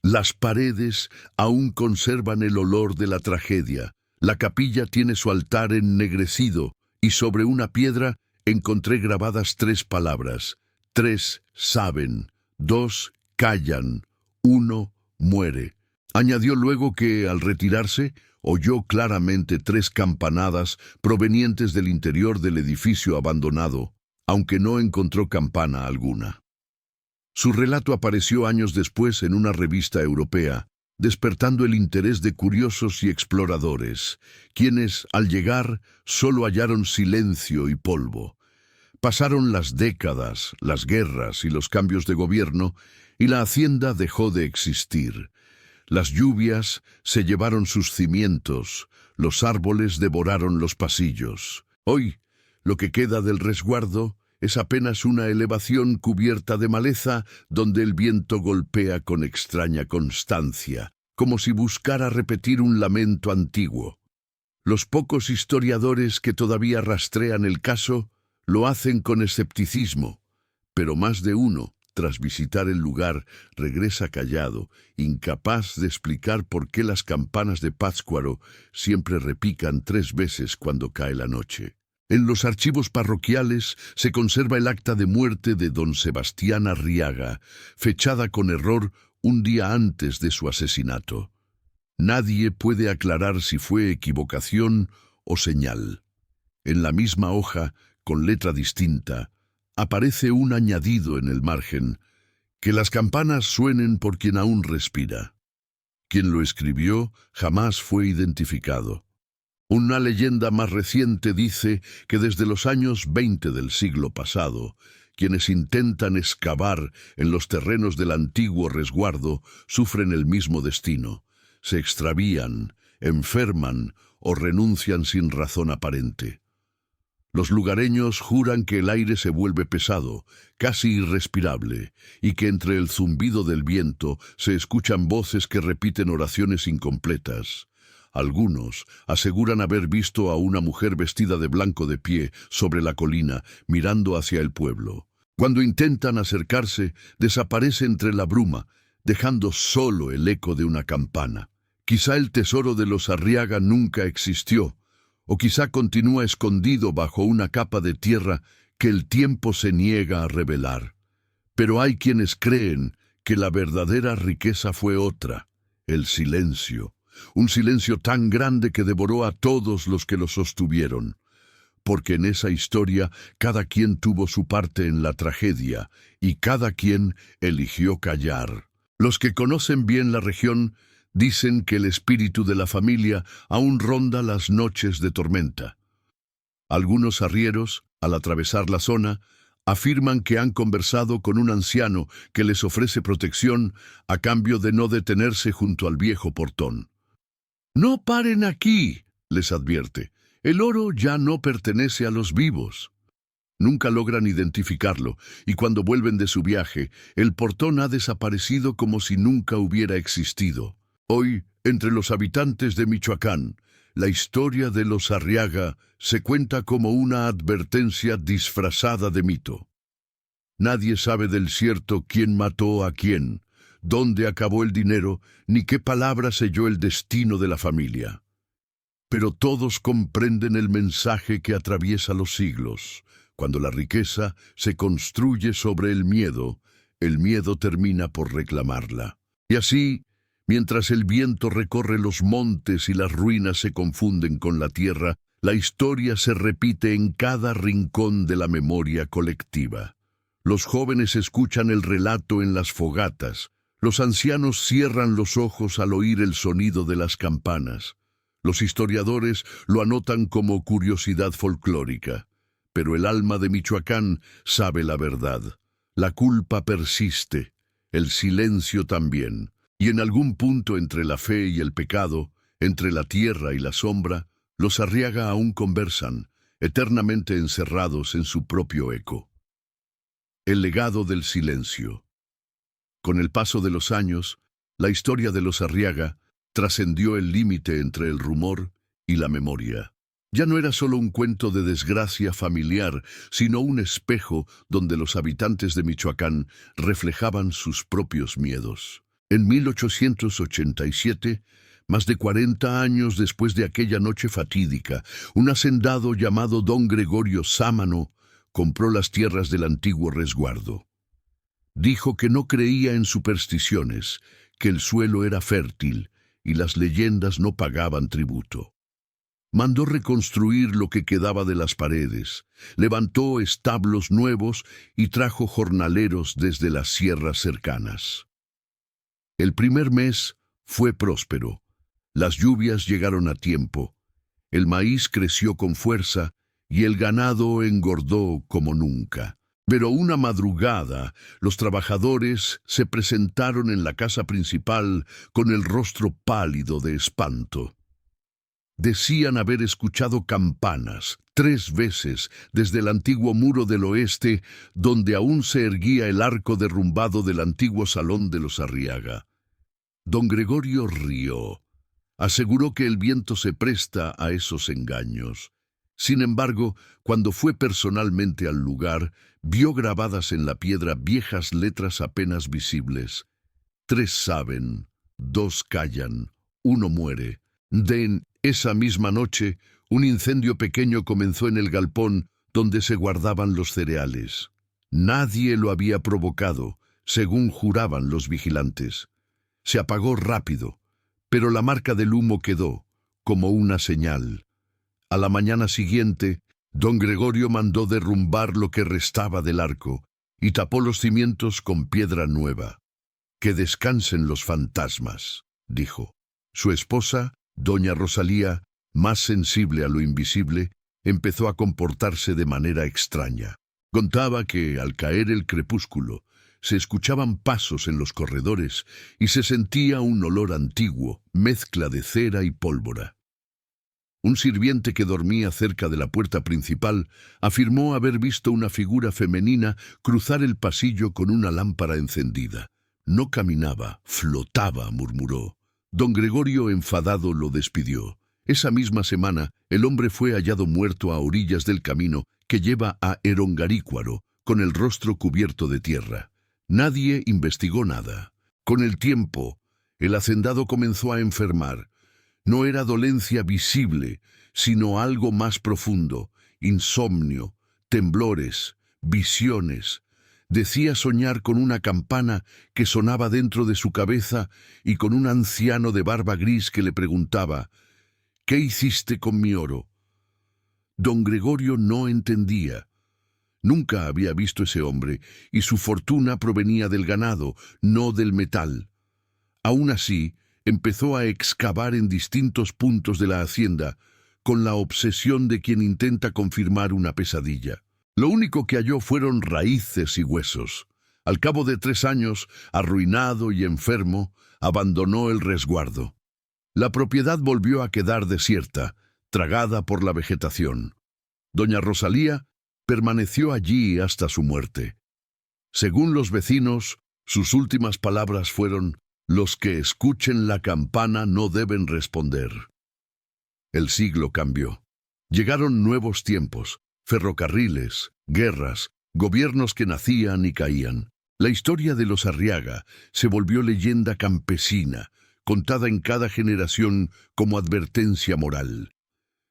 Las paredes aún conservan el olor de la tragedia. La capilla tiene su altar ennegrecido y sobre una piedra encontré grabadas 3 palabras. 3 saben, 2 callan, 1 muere. Añadió luego que, al retirarse, oyó claramente 3 campanadas provenientes del interior del edificio abandonado, aunque no encontró campana alguna. Su relato apareció años después en una revista europea, despertando el interés de curiosos y exploradores, quienes, al llegar, solo hallaron silencio y polvo. Pasaron las décadas, las guerras y los cambios de gobierno, y la hacienda dejó de existir. Las lluvias se llevaron sus cimientos, los árboles devoraron los pasillos. Hoy, lo que queda del resguardo es apenas una elevación cubierta de maleza donde el viento golpea con extraña constancia, como si buscara repetir un lamento antiguo. Los pocos historiadores que todavía rastrean el caso lo hacen con escepticismo, pero más de uno, tras visitar el lugar, regresa callado, incapaz de explicar por qué las campanas de Pátzcuaro siempre repican 3 veces cuando cae la noche. En los archivos parroquiales se conserva el acta de muerte de don Sebastián Arriaga, fechada con error un día antes de su asesinato. Nadie puede aclarar si fue equivocación o señal. En la misma hoja, con letra distinta, aparece un añadido en el margen: que las campanas suenen por quien aún respira. Quien lo escribió jamás fue identificado. Una leyenda más reciente dice que desde los años 20 del siglo pasado, quienes intentan excavar en los terrenos del antiguo resguardo sufren el mismo destino. Se extravían, enferman o renuncian sin razón aparente. Los lugareños juran que el aire se vuelve pesado, casi irrespirable, y que entre el zumbido del viento se escuchan voces que repiten oraciones incompletas. Algunos aseguran haber visto a una mujer vestida de blanco de pie sobre la colina, mirando hacia el pueblo. Cuando intentan acercarse, desaparece entre la bruma, dejando solo el eco de una campana. Quizá el tesoro de los Arriaga nunca existió, o quizá continúa escondido bajo una capa de tierra que el tiempo se niega a revelar. Pero hay quienes creen que la verdadera riqueza fue otra: el silencio. Un silencio tan grande que devoró a todos los que lo sostuvieron. Porque en esa historia cada quien tuvo su parte en la tragedia y cada quien eligió callar. Los que conocen bien la región dicen que el espíritu de la familia aún ronda las noches de tormenta. Algunos arrieros, al atravesar la zona, afirman que han conversado con un anciano que les ofrece protección a cambio de no detenerse junto al viejo portón. «No paren aquí», les advierte. «El oro ya no pertenece a los vivos». Nunca logran identificarlo, y cuando vuelven de su viaje, el portón ha desaparecido como si nunca hubiera existido. Hoy, entre los habitantes de Michoacán, la historia de los Arriaga se cuenta como una advertencia disfrazada de mito. Nadie sabe del cierto quién mató a quién, dónde acabó el dinero, ni qué palabra selló el destino de la familia. Pero todos comprenden el mensaje que atraviesa los siglos. Cuando la riqueza se construye sobre el miedo termina por reclamarla. Y así, mientras el viento recorre los montes y las ruinas se confunden con la tierra, la historia se repite en cada rincón de la memoria colectiva. Los jóvenes escuchan el relato en las fogatas. Los ancianos cierran los ojos al oír el sonido de las campanas. Los historiadores lo anotan como curiosidad folclórica. Pero el alma de Michoacán sabe la verdad. La culpa persiste, el silencio también. Y en algún punto entre la fe y el pecado, entre la tierra y la sombra, los Arriaga aún conversan, eternamente encerrados en su propio eco. El legado del silencio. Con el paso de los años, la historia de los Arriaga trascendió el límite entre el rumor y la memoria. Ya no era solo un cuento de desgracia familiar, sino un espejo donde los habitantes de Michoacán reflejaban sus propios miedos. En 1887, más de 40 años después de aquella noche fatídica, un hacendado llamado don Gregorio Sámano compró las tierras del antiguo resguardo. Dijo que no creía en supersticiones, que el suelo era fértil y las leyendas no pagaban tributo. Mandó reconstruir lo que quedaba de las paredes, levantó establos nuevos y trajo jornaleros desde las sierras cercanas. El primer mes fue próspero. Las lluvias llegaron a tiempo, el maíz creció con fuerza y el ganado engordó como nunca. Pero una madrugada, los trabajadores se presentaron en la casa principal con el rostro pálido de espanto. Decían haber escuchado campanas 3 veces desde el antiguo muro del oeste, donde aún se erguía el arco derrumbado del antiguo salón de los Arriaga. Don Gregorio rió. Aseguró que el viento se presta a esos engaños. Sin embargo, cuando fue personalmente al lugar, vio grabadas en la piedra viejas letras apenas visibles. 3 saben, 2 callan, 1 muere. Esa misma noche, un incendio pequeño comenzó en el galpón donde se guardaban los cereales. Nadie lo había provocado, según juraban los vigilantes. Se apagó rápido, pero la marca del humo quedó, como una señal. A la mañana siguiente, don Gregorio mandó derrumbar lo que restaba del arco y tapó los cimientos con piedra nueva. «Que descansen los fantasmas», dijo. Su esposa, doña Rosalía, más sensible a lo invisible, empezó a comportarse de manera extraña. Contaba que, al caer el crepúsculo, se escuchaban pasos en los corredores y se sentía un olor antiguo, mezcla de cera y pólvora. Un sirviente que dormía cerca de la puerta principal afirmó haber visto una figura femenina cruzar el pasillo con una lámpara encendida. No caminaba, flotaba, murmuró. Don Gregorio, enfadado, lo despidió. Esa misma semana, el hombre fue hallado muerto a orillas del camino que lleva a Erongarícuaro, con el rostro cubierto de tierra. Nadie investigó nada. Con el tiempo, el hacendado comenzó a enfermar. No era dolencia visible, sino algo más profundo: insomnio, temblores, visiones. Decía soñar con una campana que sonaba dentro de su cabeza y con un anciano de barba gris que le preguntaba: «¿Qué hiciste con mi oro?». Don Gregorio no entendía. Nunca había visto ese hombre y su fortuna provenía del ganado, no del metal. Aún así, empezó a excavar en distintos puntos de la hacienda, con la obsesión de quien intenta confirmar una pesadilla. Lo único que halló fueron raíces y huesos. Al cabo de 3 años, arruinado y enfermo, abandonó el resguardo. La propiedad volvió a quedar desierta, tragada por la vegetación. Doña Rosalía permaneció allí hasta su muerte. Según los vecinos, sus últimas palabras fueron: «Los que escuchen la campana no deben responder». El siglo cambió. Llegaron nuevos tiempos. Ferrocarriles, guerras, gobiernos que nacían y caían. La historia de los Arriaga se volvió leyenda campesina, contada en cada generación como advertencia moral.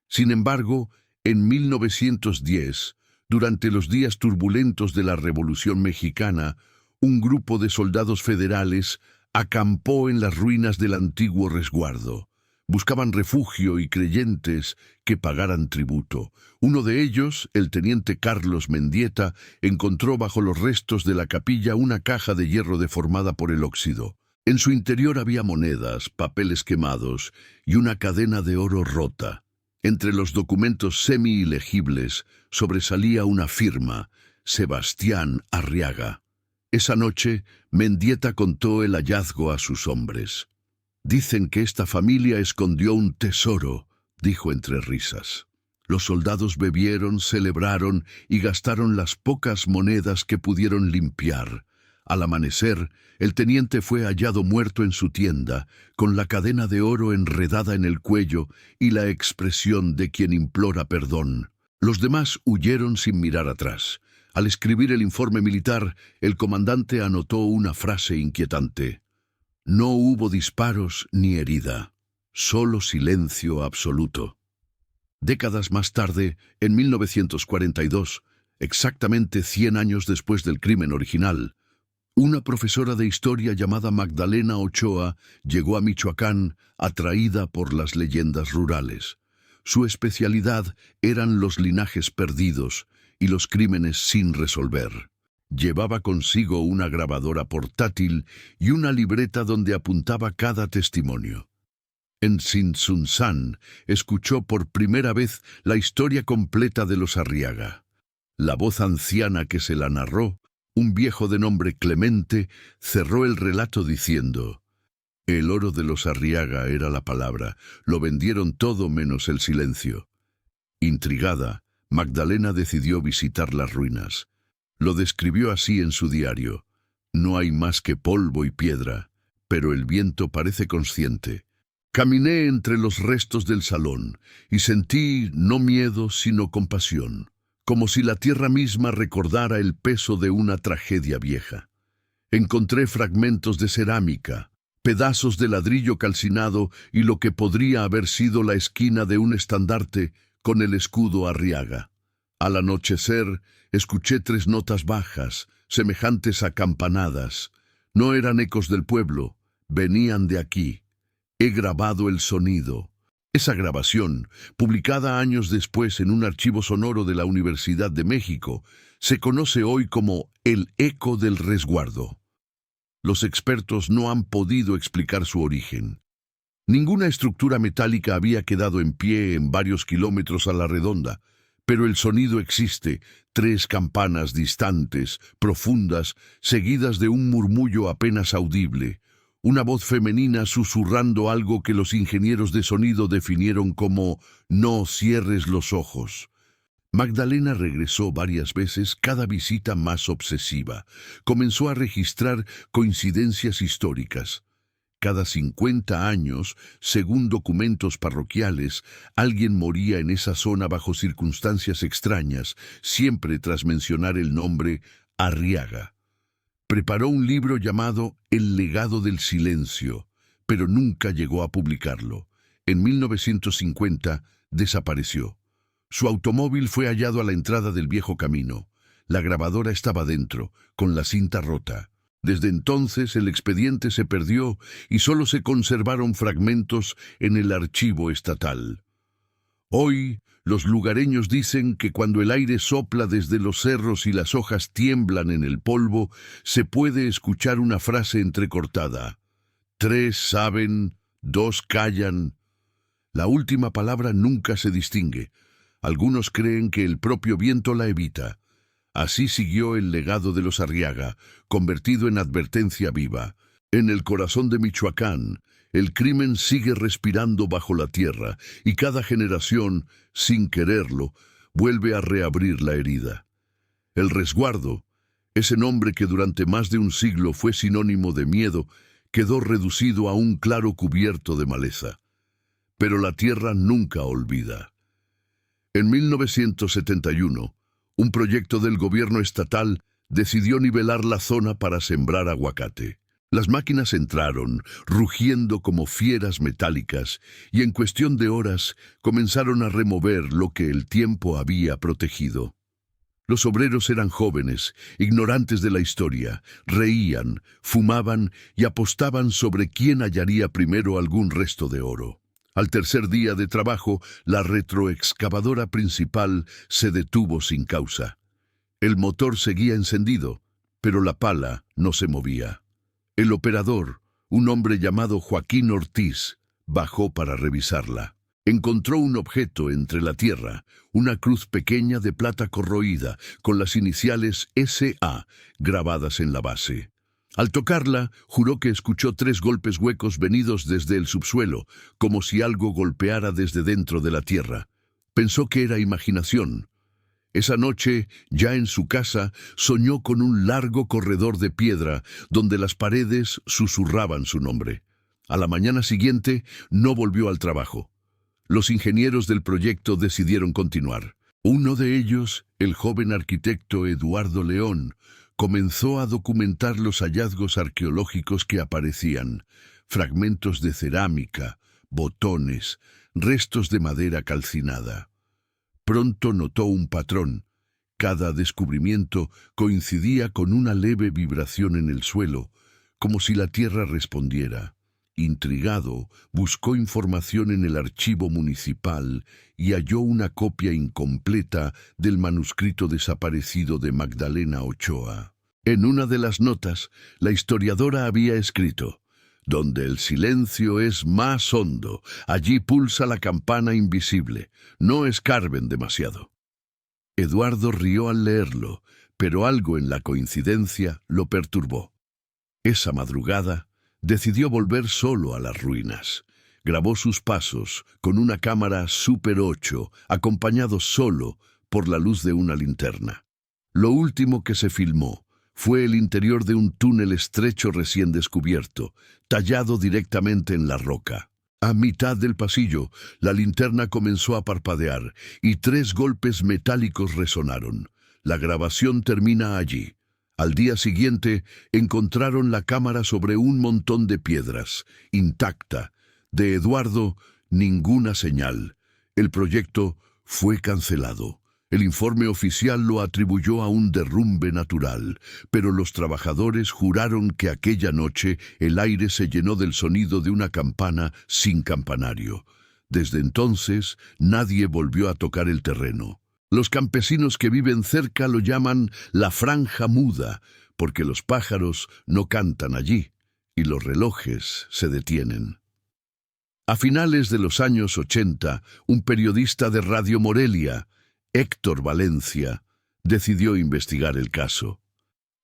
Sin embargo, en 1910, durante los días turbulentos de la Revolución Mexicana, un grupo de soldados federales acampó en las ruinas del antiguo resguardo. Buscaban refugio y creyentes que pagaran tributo. Uno de ellos, el teniente Carlos Mendieta, encontró bajo los restos de la capilla una caja de hierro deformada por el óxido. En su interior había monedas, papeles quemados y una cadena de oro rota. Entre los documentos semi-ilegibles sobresalía una firma: Sebastián Arriaga. Esa noche, Mendieta contó el hallazgo a sus hombres. «Dicen que esta familia escondió un tesoro», dijo entre risas. Los soldados bebieron, celebraron y gastaron las pocas monedas que pudieron limpiar. Al amanecer, el teniente fue hallado muerto en su tienda, con la cadena de oro enredada en el cuello y la expresión de quien implora perdón. Los demás huyeron sin mirar atrás. Al escribir el informe militar, el comandante anotó una frase inquietante: No hubo disparos ni herida, solo silencio absoluto. Décadas más tarde, en 1942, exactamente 100 años después del crimen original, una profesora de historia llamada Magdalena Ochoa llegó a Michoacán atraída por las leyendas rurales. Su especialidad eran los linajes perdidos y los crímenes sin resolver. Llevaba consigo una grabadora portátil y una libreta donde apuntaba cada testimonio. En Tzintzuntzán escuchó por primera vez la historia completa de los Arriaga. La voz anciana que se la narró, un viejo de nombre Clemente, cerró el relato diciendo: «El oro de los Arriaga era la palabra, lo vendieron todo menos el silencio». Intrigada, Magdalena decidió visitar las ruinas. Lo describió así en su diario: «No hay más que polvo y piedra, pero el viento parece consciente. Caminé entre los restos del salón y sentí no miedo sino compasión, como si la tierra misma recordara el peso de una tragedia vieja. Encontré fragmentos de cerámica, pedazos de ladrillo calcinado y lo que podría haber sido la esquina de un estandarte con el escudo Arriaga. Al anochecer, escuché 3 notas bajas, semejantes a campanadas. No eran ecos del pueblo, venían de aquí. He grabado el sonido». Esa grabación, publicada años después en un archivo sonoro de la Universidad de México, se conoce hoy como el eco del resguardo. Los expertos no han podido explicar su origen. Ninguna estructura metálica había quedado en pie en varios kilómetros a la redonda, pero el sonido existe: 3 campanas distantes, profundas, seguidas de un murmullo apenas audible. Una voz femenina susurrando algo que los ingenieros de sonido definieron como «no cierres los ojos». Magdalena regresó varias veces, cada visita más obsesiva. Comenzó a registrar coincidencias históricas. Cada 50 años, según documentos parroquiales, alguien moría en esa zona bajo circunstancias extrañas, siempre tras mencionar el nombre Arriaga. Preparó un libro llamado El legado del silencio, pero nunca llegó a publicarlo. En 1950 desapareció. Su automóvil fue hallado a la entrada del viejo camino. La grabadora estaba dentro, con la cinta rota. Desde entonces el expediente se perdió y solo se conservaron fragmentos en el archivo estatal. Hoy, los lugareños dicen que cuando el aire sopla desde los cerros y las hojas tiemblan en el polvo, se puede escuchar una frase entrecortada: 3 saben, 2 callan. La última palabra nunca se distingue. Algunos creen que el propio viento la evita. Así siguió el legado de los Arriaga, convertido en advertencia viva. En el corazón de Michoacán, el crimen sigue respirando bajo la tierra y cada generación, sin quererlo, vuelve a reabrir la herida. El resguardo, ese nombre que durante más de un siglo fue sinónimo de miedo, quedó reducido a un claro cubierto de maleza. Pero la tierra nunca olvida. En 1971, un proyecto del gobierno estatal decidió nivelar la zona para sembrar aguacate. Las máquinas entraron, rugiendo como fieras metálicas, y en cuestión de horas comenzaron a remover lo que el tiempo había protegido. Los obreros eran jóvenes, ignorantes de la historia, reían, fumaban y apostaban sobre quién hallaría primero algún resto de oro. Al tercer día de trabajo, la retroexcavadora principal se detuvo sin causa. El motor seguía encendido, pero la pala no se movía. El operador, un hombre llamado Joaquín Ortiz, bajó para revisarla. Encontró un objeto entre la tierra, una cruz pequeña de plata corroída, con las iniciales SA grabadas en la base. Al tocarla, juró que escuchó 3 golpes huecos venidos desde el subsuelo, como si algo golpeara desde dentro de la tierra. Pensó que era imaginación. Esa noche, ya en su casa, soñó con un largo corredor de piedra donde las paredes susurraban su nombre. A la mañana siguiente, no volvió al trabajo. Los ingenieros del proyecto decidieron continuar. Uno de ellos, el joven arquitecto Eduardo León, comenzó a documentar los hallazgos arqueológicos que aparecían: fragmentos de cerámica, botones, restos de madera calcinada. Pronto notó un patrón. Cada descubrimiento coincidía con una leve vibración en el suelo, como si la tierra respondiera. Intrigado, buscó información en el archivo municipal y halló una copia incompleta del manuscrito desaparecido de Magdalena Ochoa. En una de las notas, la historiadora había escrito: «Donde el silencio es más hondo, allí pulsa la campana invisible. No escarben demasiado». Eduardo rió al leerlo, pero algo en la coincidencia lo perturbó. Esa madrugada, decidió volver solo a las ruinas. Grabó sus pasos con una cámara Super 8, acompañado solo por la luz de una linterna. Lo último que se filmó fue el interior de un túnel estrecho recién descubierto, tallado directamente en la roca. A mitad del pasillo, la linterna comenzó a parpadear y 3 golpes metálicos resonaron. La grabación termina allí. Al día siguiente, encontraron la cámara sobre un montón de piedras, intacta. De Eduardo, ninguna señal. El proyecto fue cancelado. El informe oficial lo atribuyó a un derrumbe natural, pero los trabajadores juraron que aquella noche el aire se llenó del sonido de una campana sin campanario. Desde entonces, nadie volvió a tocar el terreno. Los campesinos que viven cerca lo llaman la franja muda, porque los pájaros no cantan allí y los relojes se detienen. A finales de los años 80, un periodista de Radio Morelia, Héctor Valencia, decidió investigar el caso.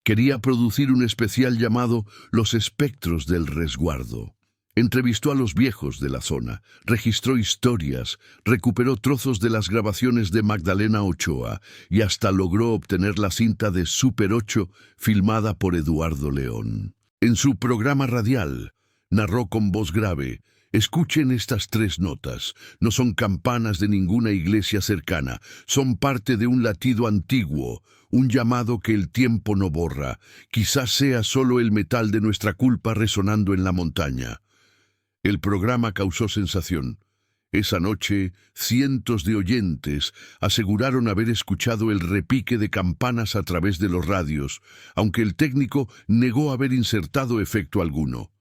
Quería producir un especial llamado Los espectros del resguardo. Entrevistó a los viejos de la zona, registró historias, recuperó trozos de las grabaciones de Magdalena Ochoa y hasta logró obtener la cinta de Super 8 filmada por Eduardo León. En su programa radial, narró con voz grave: «Escuchen estas 3 notas. No son campanas de ninguna iglesia cercana. Son parte de un latido antiguo, un llamado que el tiempo no borra. Quizás sea solo el metal de nuestra culpa resonando en la montaña». El programa causó sensación. Esa noche, cientos de oyentes aseguraron haber escuchado el repique de campanas a través de los radios, aunque el técnico negó haber insertado efecto alguno.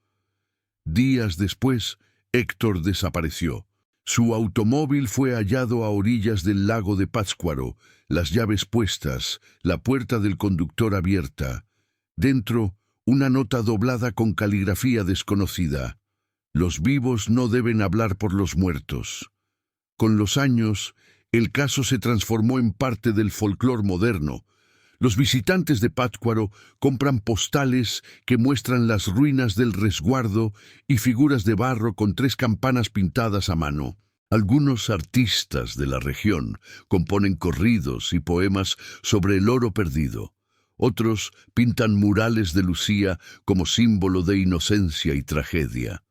Días después, Héctor desapareció. Su automóvil fue hallado a orillas del lago de Pátzcuaro, las llaves puestas, la puerta del conductor abierta. Dentro, una nota doblada con caligrafía desconocida: «Los vivos no deben hablar por los muertos». Con los años, el caso se transformó en parte del folclore moderno. Los visitantes de Pátzcuaro compran postales que muestran las ruinas del resguardo y figuras de barro con 3 campanas pintadas a mano. Algunos artistas de la región componen corridos y poemas sobre el oro perdido. Otros pintan murales de Lucía como símbolo de inocencia y tragedia.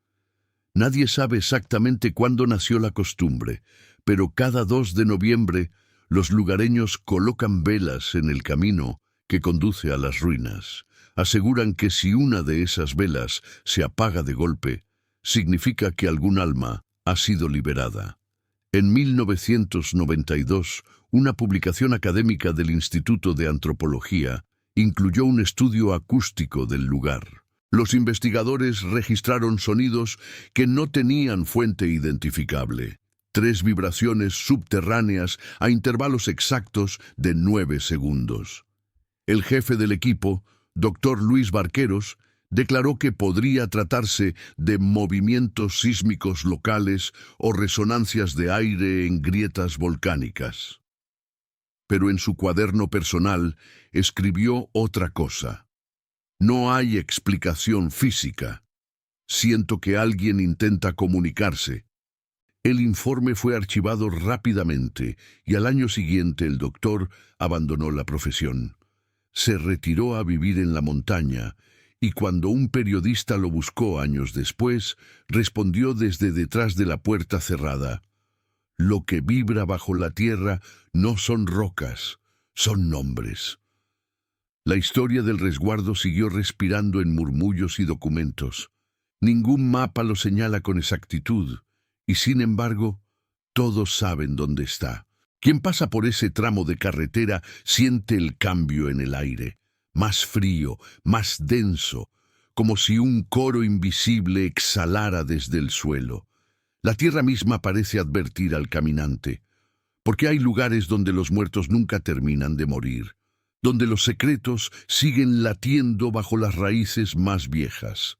Nadie sabe exactamente cuándo nació la costumbre, pero cada 2 de noviembre los lugareños colocan velas en el camino que conduce a las ruinas. Aseguran que si una de esas velas se apaga de golpe, significa que algún alma ha sido liberada. En 1992, una publicación académica del Instituto de Antropología incluyó un estudio acústico del lugar. Los investigadores registraron sonidos que no tenían fuente identificable. 3 vibraciones subterráneas a intervalos exactos de 9 segundos. El jefe del equipo, Dr. Luis Barqueros, declaró que podría tratarse de movimientos sísmicos locales o resonancias de aire en grietas volcánicas. Pero en su cuaderno personal escribió otra cosa: «No hay explicación física. Siento que alguien intenta comunicarse». El informe fue archivado rápidamente y al año siguiente el doctor abandonó la profesión. Se retiró a vivir en la montaña y cuando un periodista lo buscó años después, respondió desde detrás de la puerta cerrada: «Lo que vibra bajo la tierra no son rocas, son nombres». La historia del resguardo siguió respirando en murmullos y documentos. Ningún mapa lo señala con exactitud, y sin embargo, todos saben dónde está. Quien pasa por ese tramo de carretera siente el cambio en el aire, más frío, más denso, como si un coro invisible exhalara desde el suelo. La tierra misma parece advertir al caminante, porque hay lugares donde los muertos nunca terminan de morir, donde los secretos siguen latiendo bajo las raíces más viejas.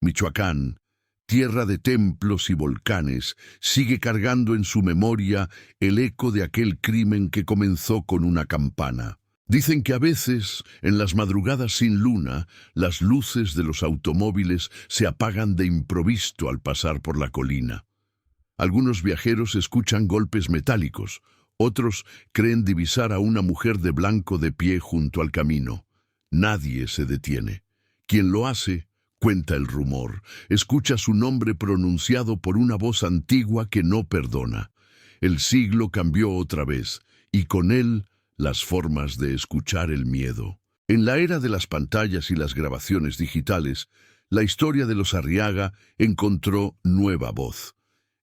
Michoacán, tierra de templos y volcanes, sigue cargando en su memoria el eco de aquel crimen que comenzó con una campana. Dicen que a veces, en las madrugadas sin luna, las luces de los automóviles se apagan de improviso al pasar por la colina. Algunos viajeros escuchan golpes metálicos, otros creen divisar a una mujer de blanco de pie junto al camino. Nadie se detiene. Quien lo hace, cuenta el rumor, escucha su nombre pronunciado por una voz antigua que no perdona. El siglo cambió otra vez, y con él las formas de escuchar el miedo. En la era de las pantallas y las grabaciones digitales, la historia de los Arriaga encontró nueva voz.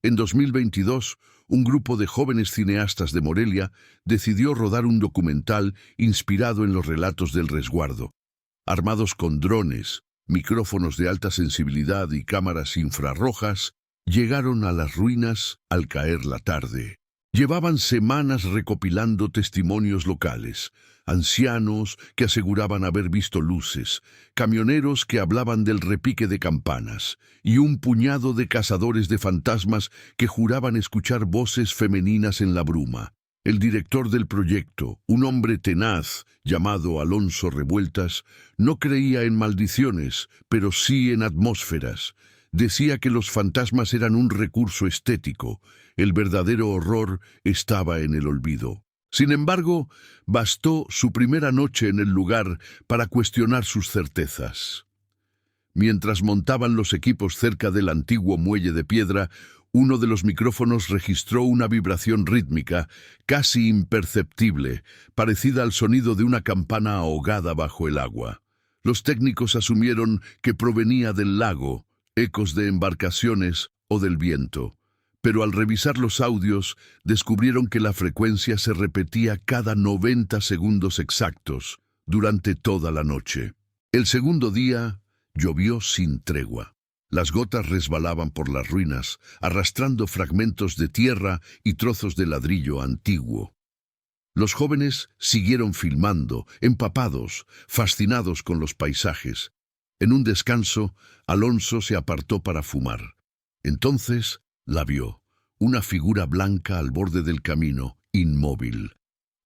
En 2022, un grupo de jóvenes cineastas de Morelia decidió rodar un documental inspirado en los relatos del resguardo. Armados con drones, micrófonos de alta sensibilidad y cámaras infrarrojas, llegaron a las ruinas al caer la tarde. Llevaban semanas recopilando testimonios locales, ancianos que aseguraban haber visto luces, camioneros que hablaban del repique de campanas, y un puñado de cazadores de fantasmas que juraban escuchar voces femeninas en la bruma. El director del proyecto, un hombre tenaz llamado Alonso Revueltas, no creía en maldiciones, pero sí en atmósferas. Decía que los fantasmas eran un recurso estético. El verdadero horror estaba en el olvido. Sin embargo, bastó su primera noche en el lugar para cuestionar sus certezas. Mientras montaban los equipos cerca del antiguo muelle de piedra, uno de los micrófonos registró una vibración rítmica, casi imperceptible, parecida al sonido de una campana ahogada bajo el agua. Los técnicos asumieron que provenía del lago, ecos de embarcaciones o del viento. Pero al revisar los audios, descubrieron que la frecuencia se repetía cada 90 segundos exactos, durante toda la noche. El segundo día, llovió sin tregua. Las gotas resbalaban por las ruinas, arrastrando fragmentos de tierra y trozos de ladrillo antiguo. Los jóvenes siguieron filmando, empapados, fascinados con los paisajes. En un descanso, Alonso se apartó para fumar. Entonces la vio, una figura blanca al borde del camino, inmóvil.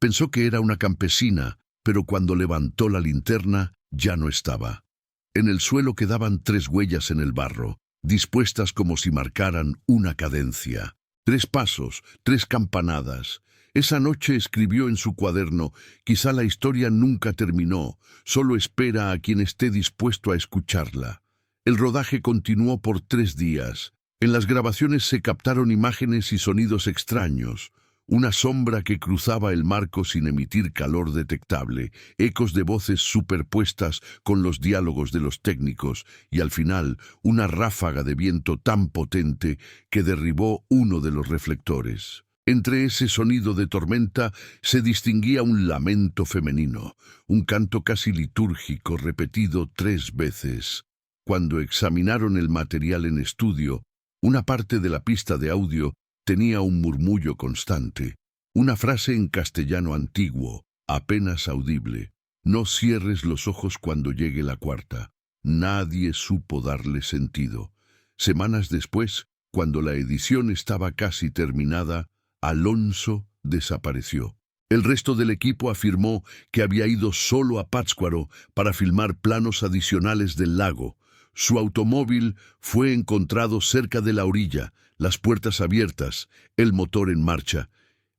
Pensó que era una campesina, pero cuando levantó la linterna, ya no estaba. En el suelo quedaban 3 huellas en el barro, dispuestas como si marcaran una cadencia. 3 pasos, 3 campanadas. Esa noche escribió en su cuaderno: quizá la historia nunca terminó, solo espera a quien esté dispuesto a escucharla. El rodaje continuó por 3 días. En las grabaciones se captaron imágenes y sonidos extraños, una sombra que cruzaba el marco sin emitir calor detectable, ecos de voces superpuestas con los diálogos de los técnicos y al final una ráfaga de viento tan potente que derribó uno de los reflectores. Entre ese sonido de tormenta se distinguía un lamento femenino, un canto casi litúrgico repetido 3 veces. Cuando examinaron el material en estudio, una parte de la pista de audio tenía un murmullo constante, una frase en castellano antiguo, apenas audible: no cierres los ojos cuando llegue la cuarta. Nadie supo darle sentido. Semanas después, cuando la edición estaba casi terminada, Alonso desapareció. El resto del equipo afirmó que había ido solo a Pátzcuaro para filmar planos adicionales del lago. Su automóvil fue encontrado cerca de la orilla, las puertas abiertas, el motor en marcha.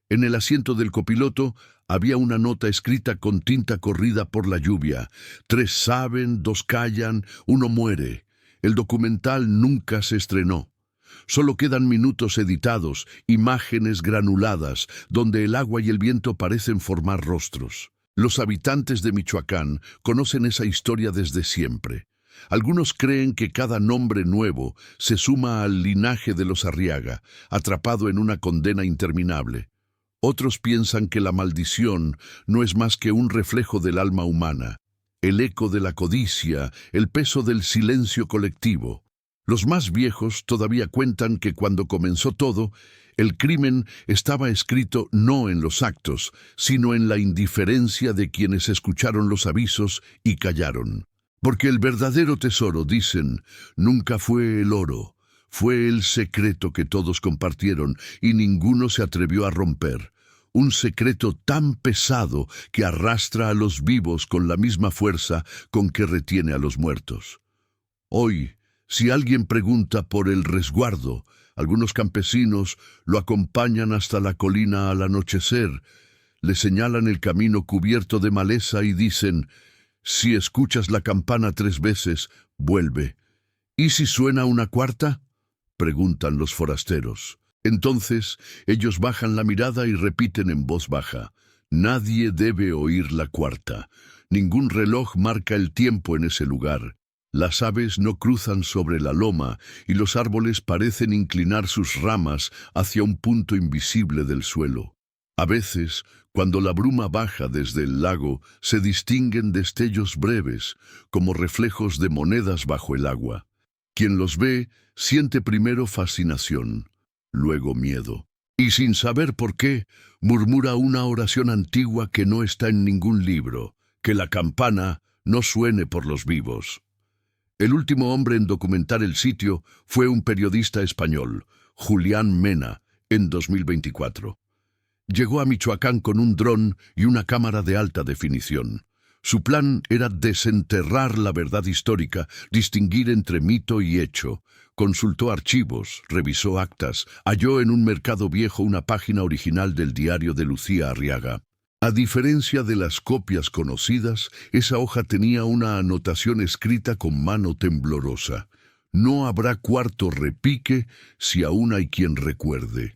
En el asiento del copiloto había una nota escrita con tinta corrida por la lluvia: 3 saben, 2 callan, 1 muere. El documental nunca se estrenó. Solo quedan minutos editados, imágenes granuladas, donde el agua y el viento parecen formar rostros. Los habitantes de Michoacán conocen esa historia desde siempre. Algunos creen que cada nombre nuevo se suma al linaje de los Arriaga, atrapado en una condena interminable. Otros piensan que la maldición no es más que un reflejo del alma humana, el eco de la codicia, el peso del silencio colectivo. Los más viejos todavía cuentan que cuando comenzó todo, el crimen estaba escrito no en los actos, sino en la indiferencia de quienes escucharon los avisos y callaron. Porque el verdadero tesoro, dicen, nunca fue el oro, fue el secreto que todos compartieron y ninguno se atrevió a romper. Un secreto tan pesado que arrastra a los vivos con la misma fuerza con que retiene a los muertos. Hoy, si alguien pregunta por el resguardo, algunos campesinos lo acompañan hasta la colina al anochecer, le señalan el camino cubierto de maleza y dicen: si escuchas la campana 3 veces, vuelve. ¿Y si suena una cuarta?, preguntan los forasteros. Entonces ellos bajan la mirada y repiten en voz baja: nadie debe oír la cuarta. Ningún reloj marca el tiempo en ese lugar. Las aves no cruzan sobre la loma y los árboles parecen inclinar sus ramas hacia un punto invisible del suelo. A veces, cuando la bruma baja desde el lago, se distinguen destellos breves, como reflejos de monedas bajo el agua. Quien los ve siente primero fascinación, luego miedo. Y sin saber por qué, murmura una oración antigua que no está en ningún libro: que la campana no suene por los vivos. El último hombre en documentar el sitio fue un periodista español, Julián Mena, en 2024. Llegó a Michoacán con un dron y una cámara de alta definición. Su plan era desenterrar la verdad histórica, distinguir entre mito y hecho. Consultó archivos, revisó actas, halló en un mercado viejo una página original del diario de Lucía Arriaga. A diferencia de las copias conocidas, esa hoja tenía una anotación escrita con mano temblorosa: no habrá cuarto repique si aún hay quien recuerde.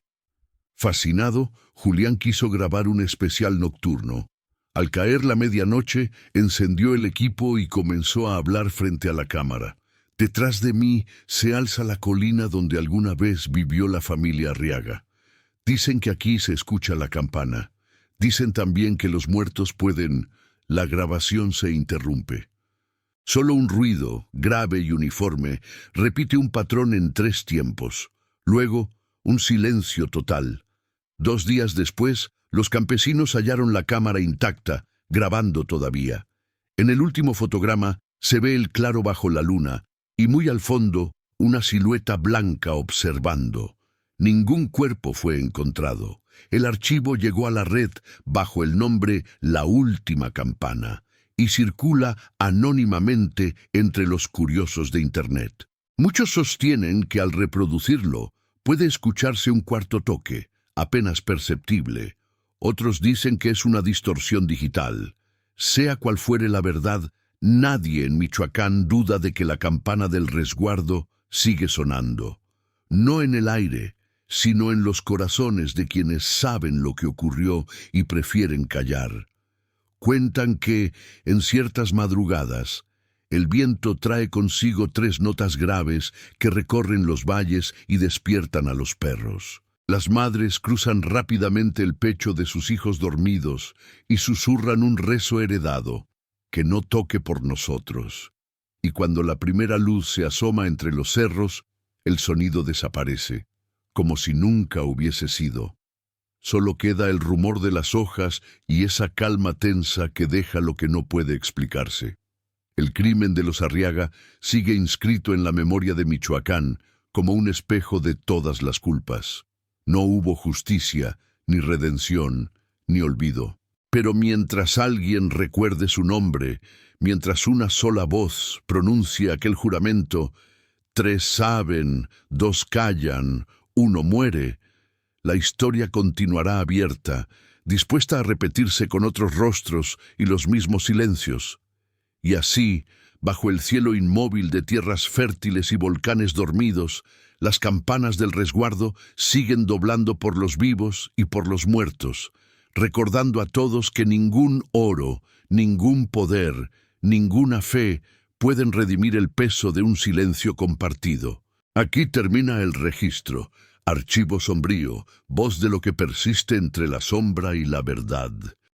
Fascinado, Julián quiso grabar un especial nocturno. Al caer la medianoche, encendió el equipo y comenzó a hablar frente a la cámara. Detrás de mí se alza la colina donde alguna vez vivió la familia Arriaga. Dicen que aquí se escucha la campana. Dicen también que los muertos pueden... La grabación se interrumpe. Solo un ruido, grave y uniforme, repite un patrón en 3 tiempos. Luego, un silencio total. 2 días después, los campesinos hallaron la cámara intacta, grabando todavía. En el último fotograma se ve el claro bajo la luna, y muy al fondo, una silueta blanca observando. Ningún cuerpo fue encontrado. El archivo llegó a la red bajo el nombre La Última Campana y circula anónimamente entre los curiosos de Internet. Muchos sostienen que al reproducirlo puede escucharse un cuarto toque, apenas perceptible. Otros dicen que es una distorsión digital. Sea cual fuere la verdad, nadie en Michoacán duda de que la campana del resguardo sigue sonando. No en el aire, sino en los corazones de quienes saben lo que ocurrió y prefieren callar. Cuentan que, en ciertas madrugadas, el viento trae consigo 3 notas graves que recorren los valles y despiertan a los perros. Las madres cruzan rápidamente el pecho de sus hijos dormidos y susurran un rezo heredado: que no toque por nosotros. Y cuando la primera luz se asoma entre los cerros, el sonido desaparece, como si nunca hubiese sido. Solo queda el rumor de las hojas y esa calma tensa que deja lo que no puede explicarse. El crimen de los Arriaga sigue inscrito en la memoria de Michoacán como un espejo de todas las culpas. No hubo justicia, ni redención, ni olvido. Pero mientras alguien recuerde su nombre, mientras una sola voz pronuncia aquel juramento: 3 saben, 2 callan, 1 muere, la historia continuará abierta, dispuesta a repetirse con otros rostros y los mismos silencios. Y así, bajo el cielo inmóvil de tierras fértiles y volcanes dormidos, las campanas del resguardo siguen doblando por los vivos y por los muertos, recordando a todos que ningún oro, ningún poder, ninguna fe pueden redimir el peso de un silencio compartido. Aquí termina el registro, archivo sombrío, voz de lo que persiste entre la sombra y la verdad.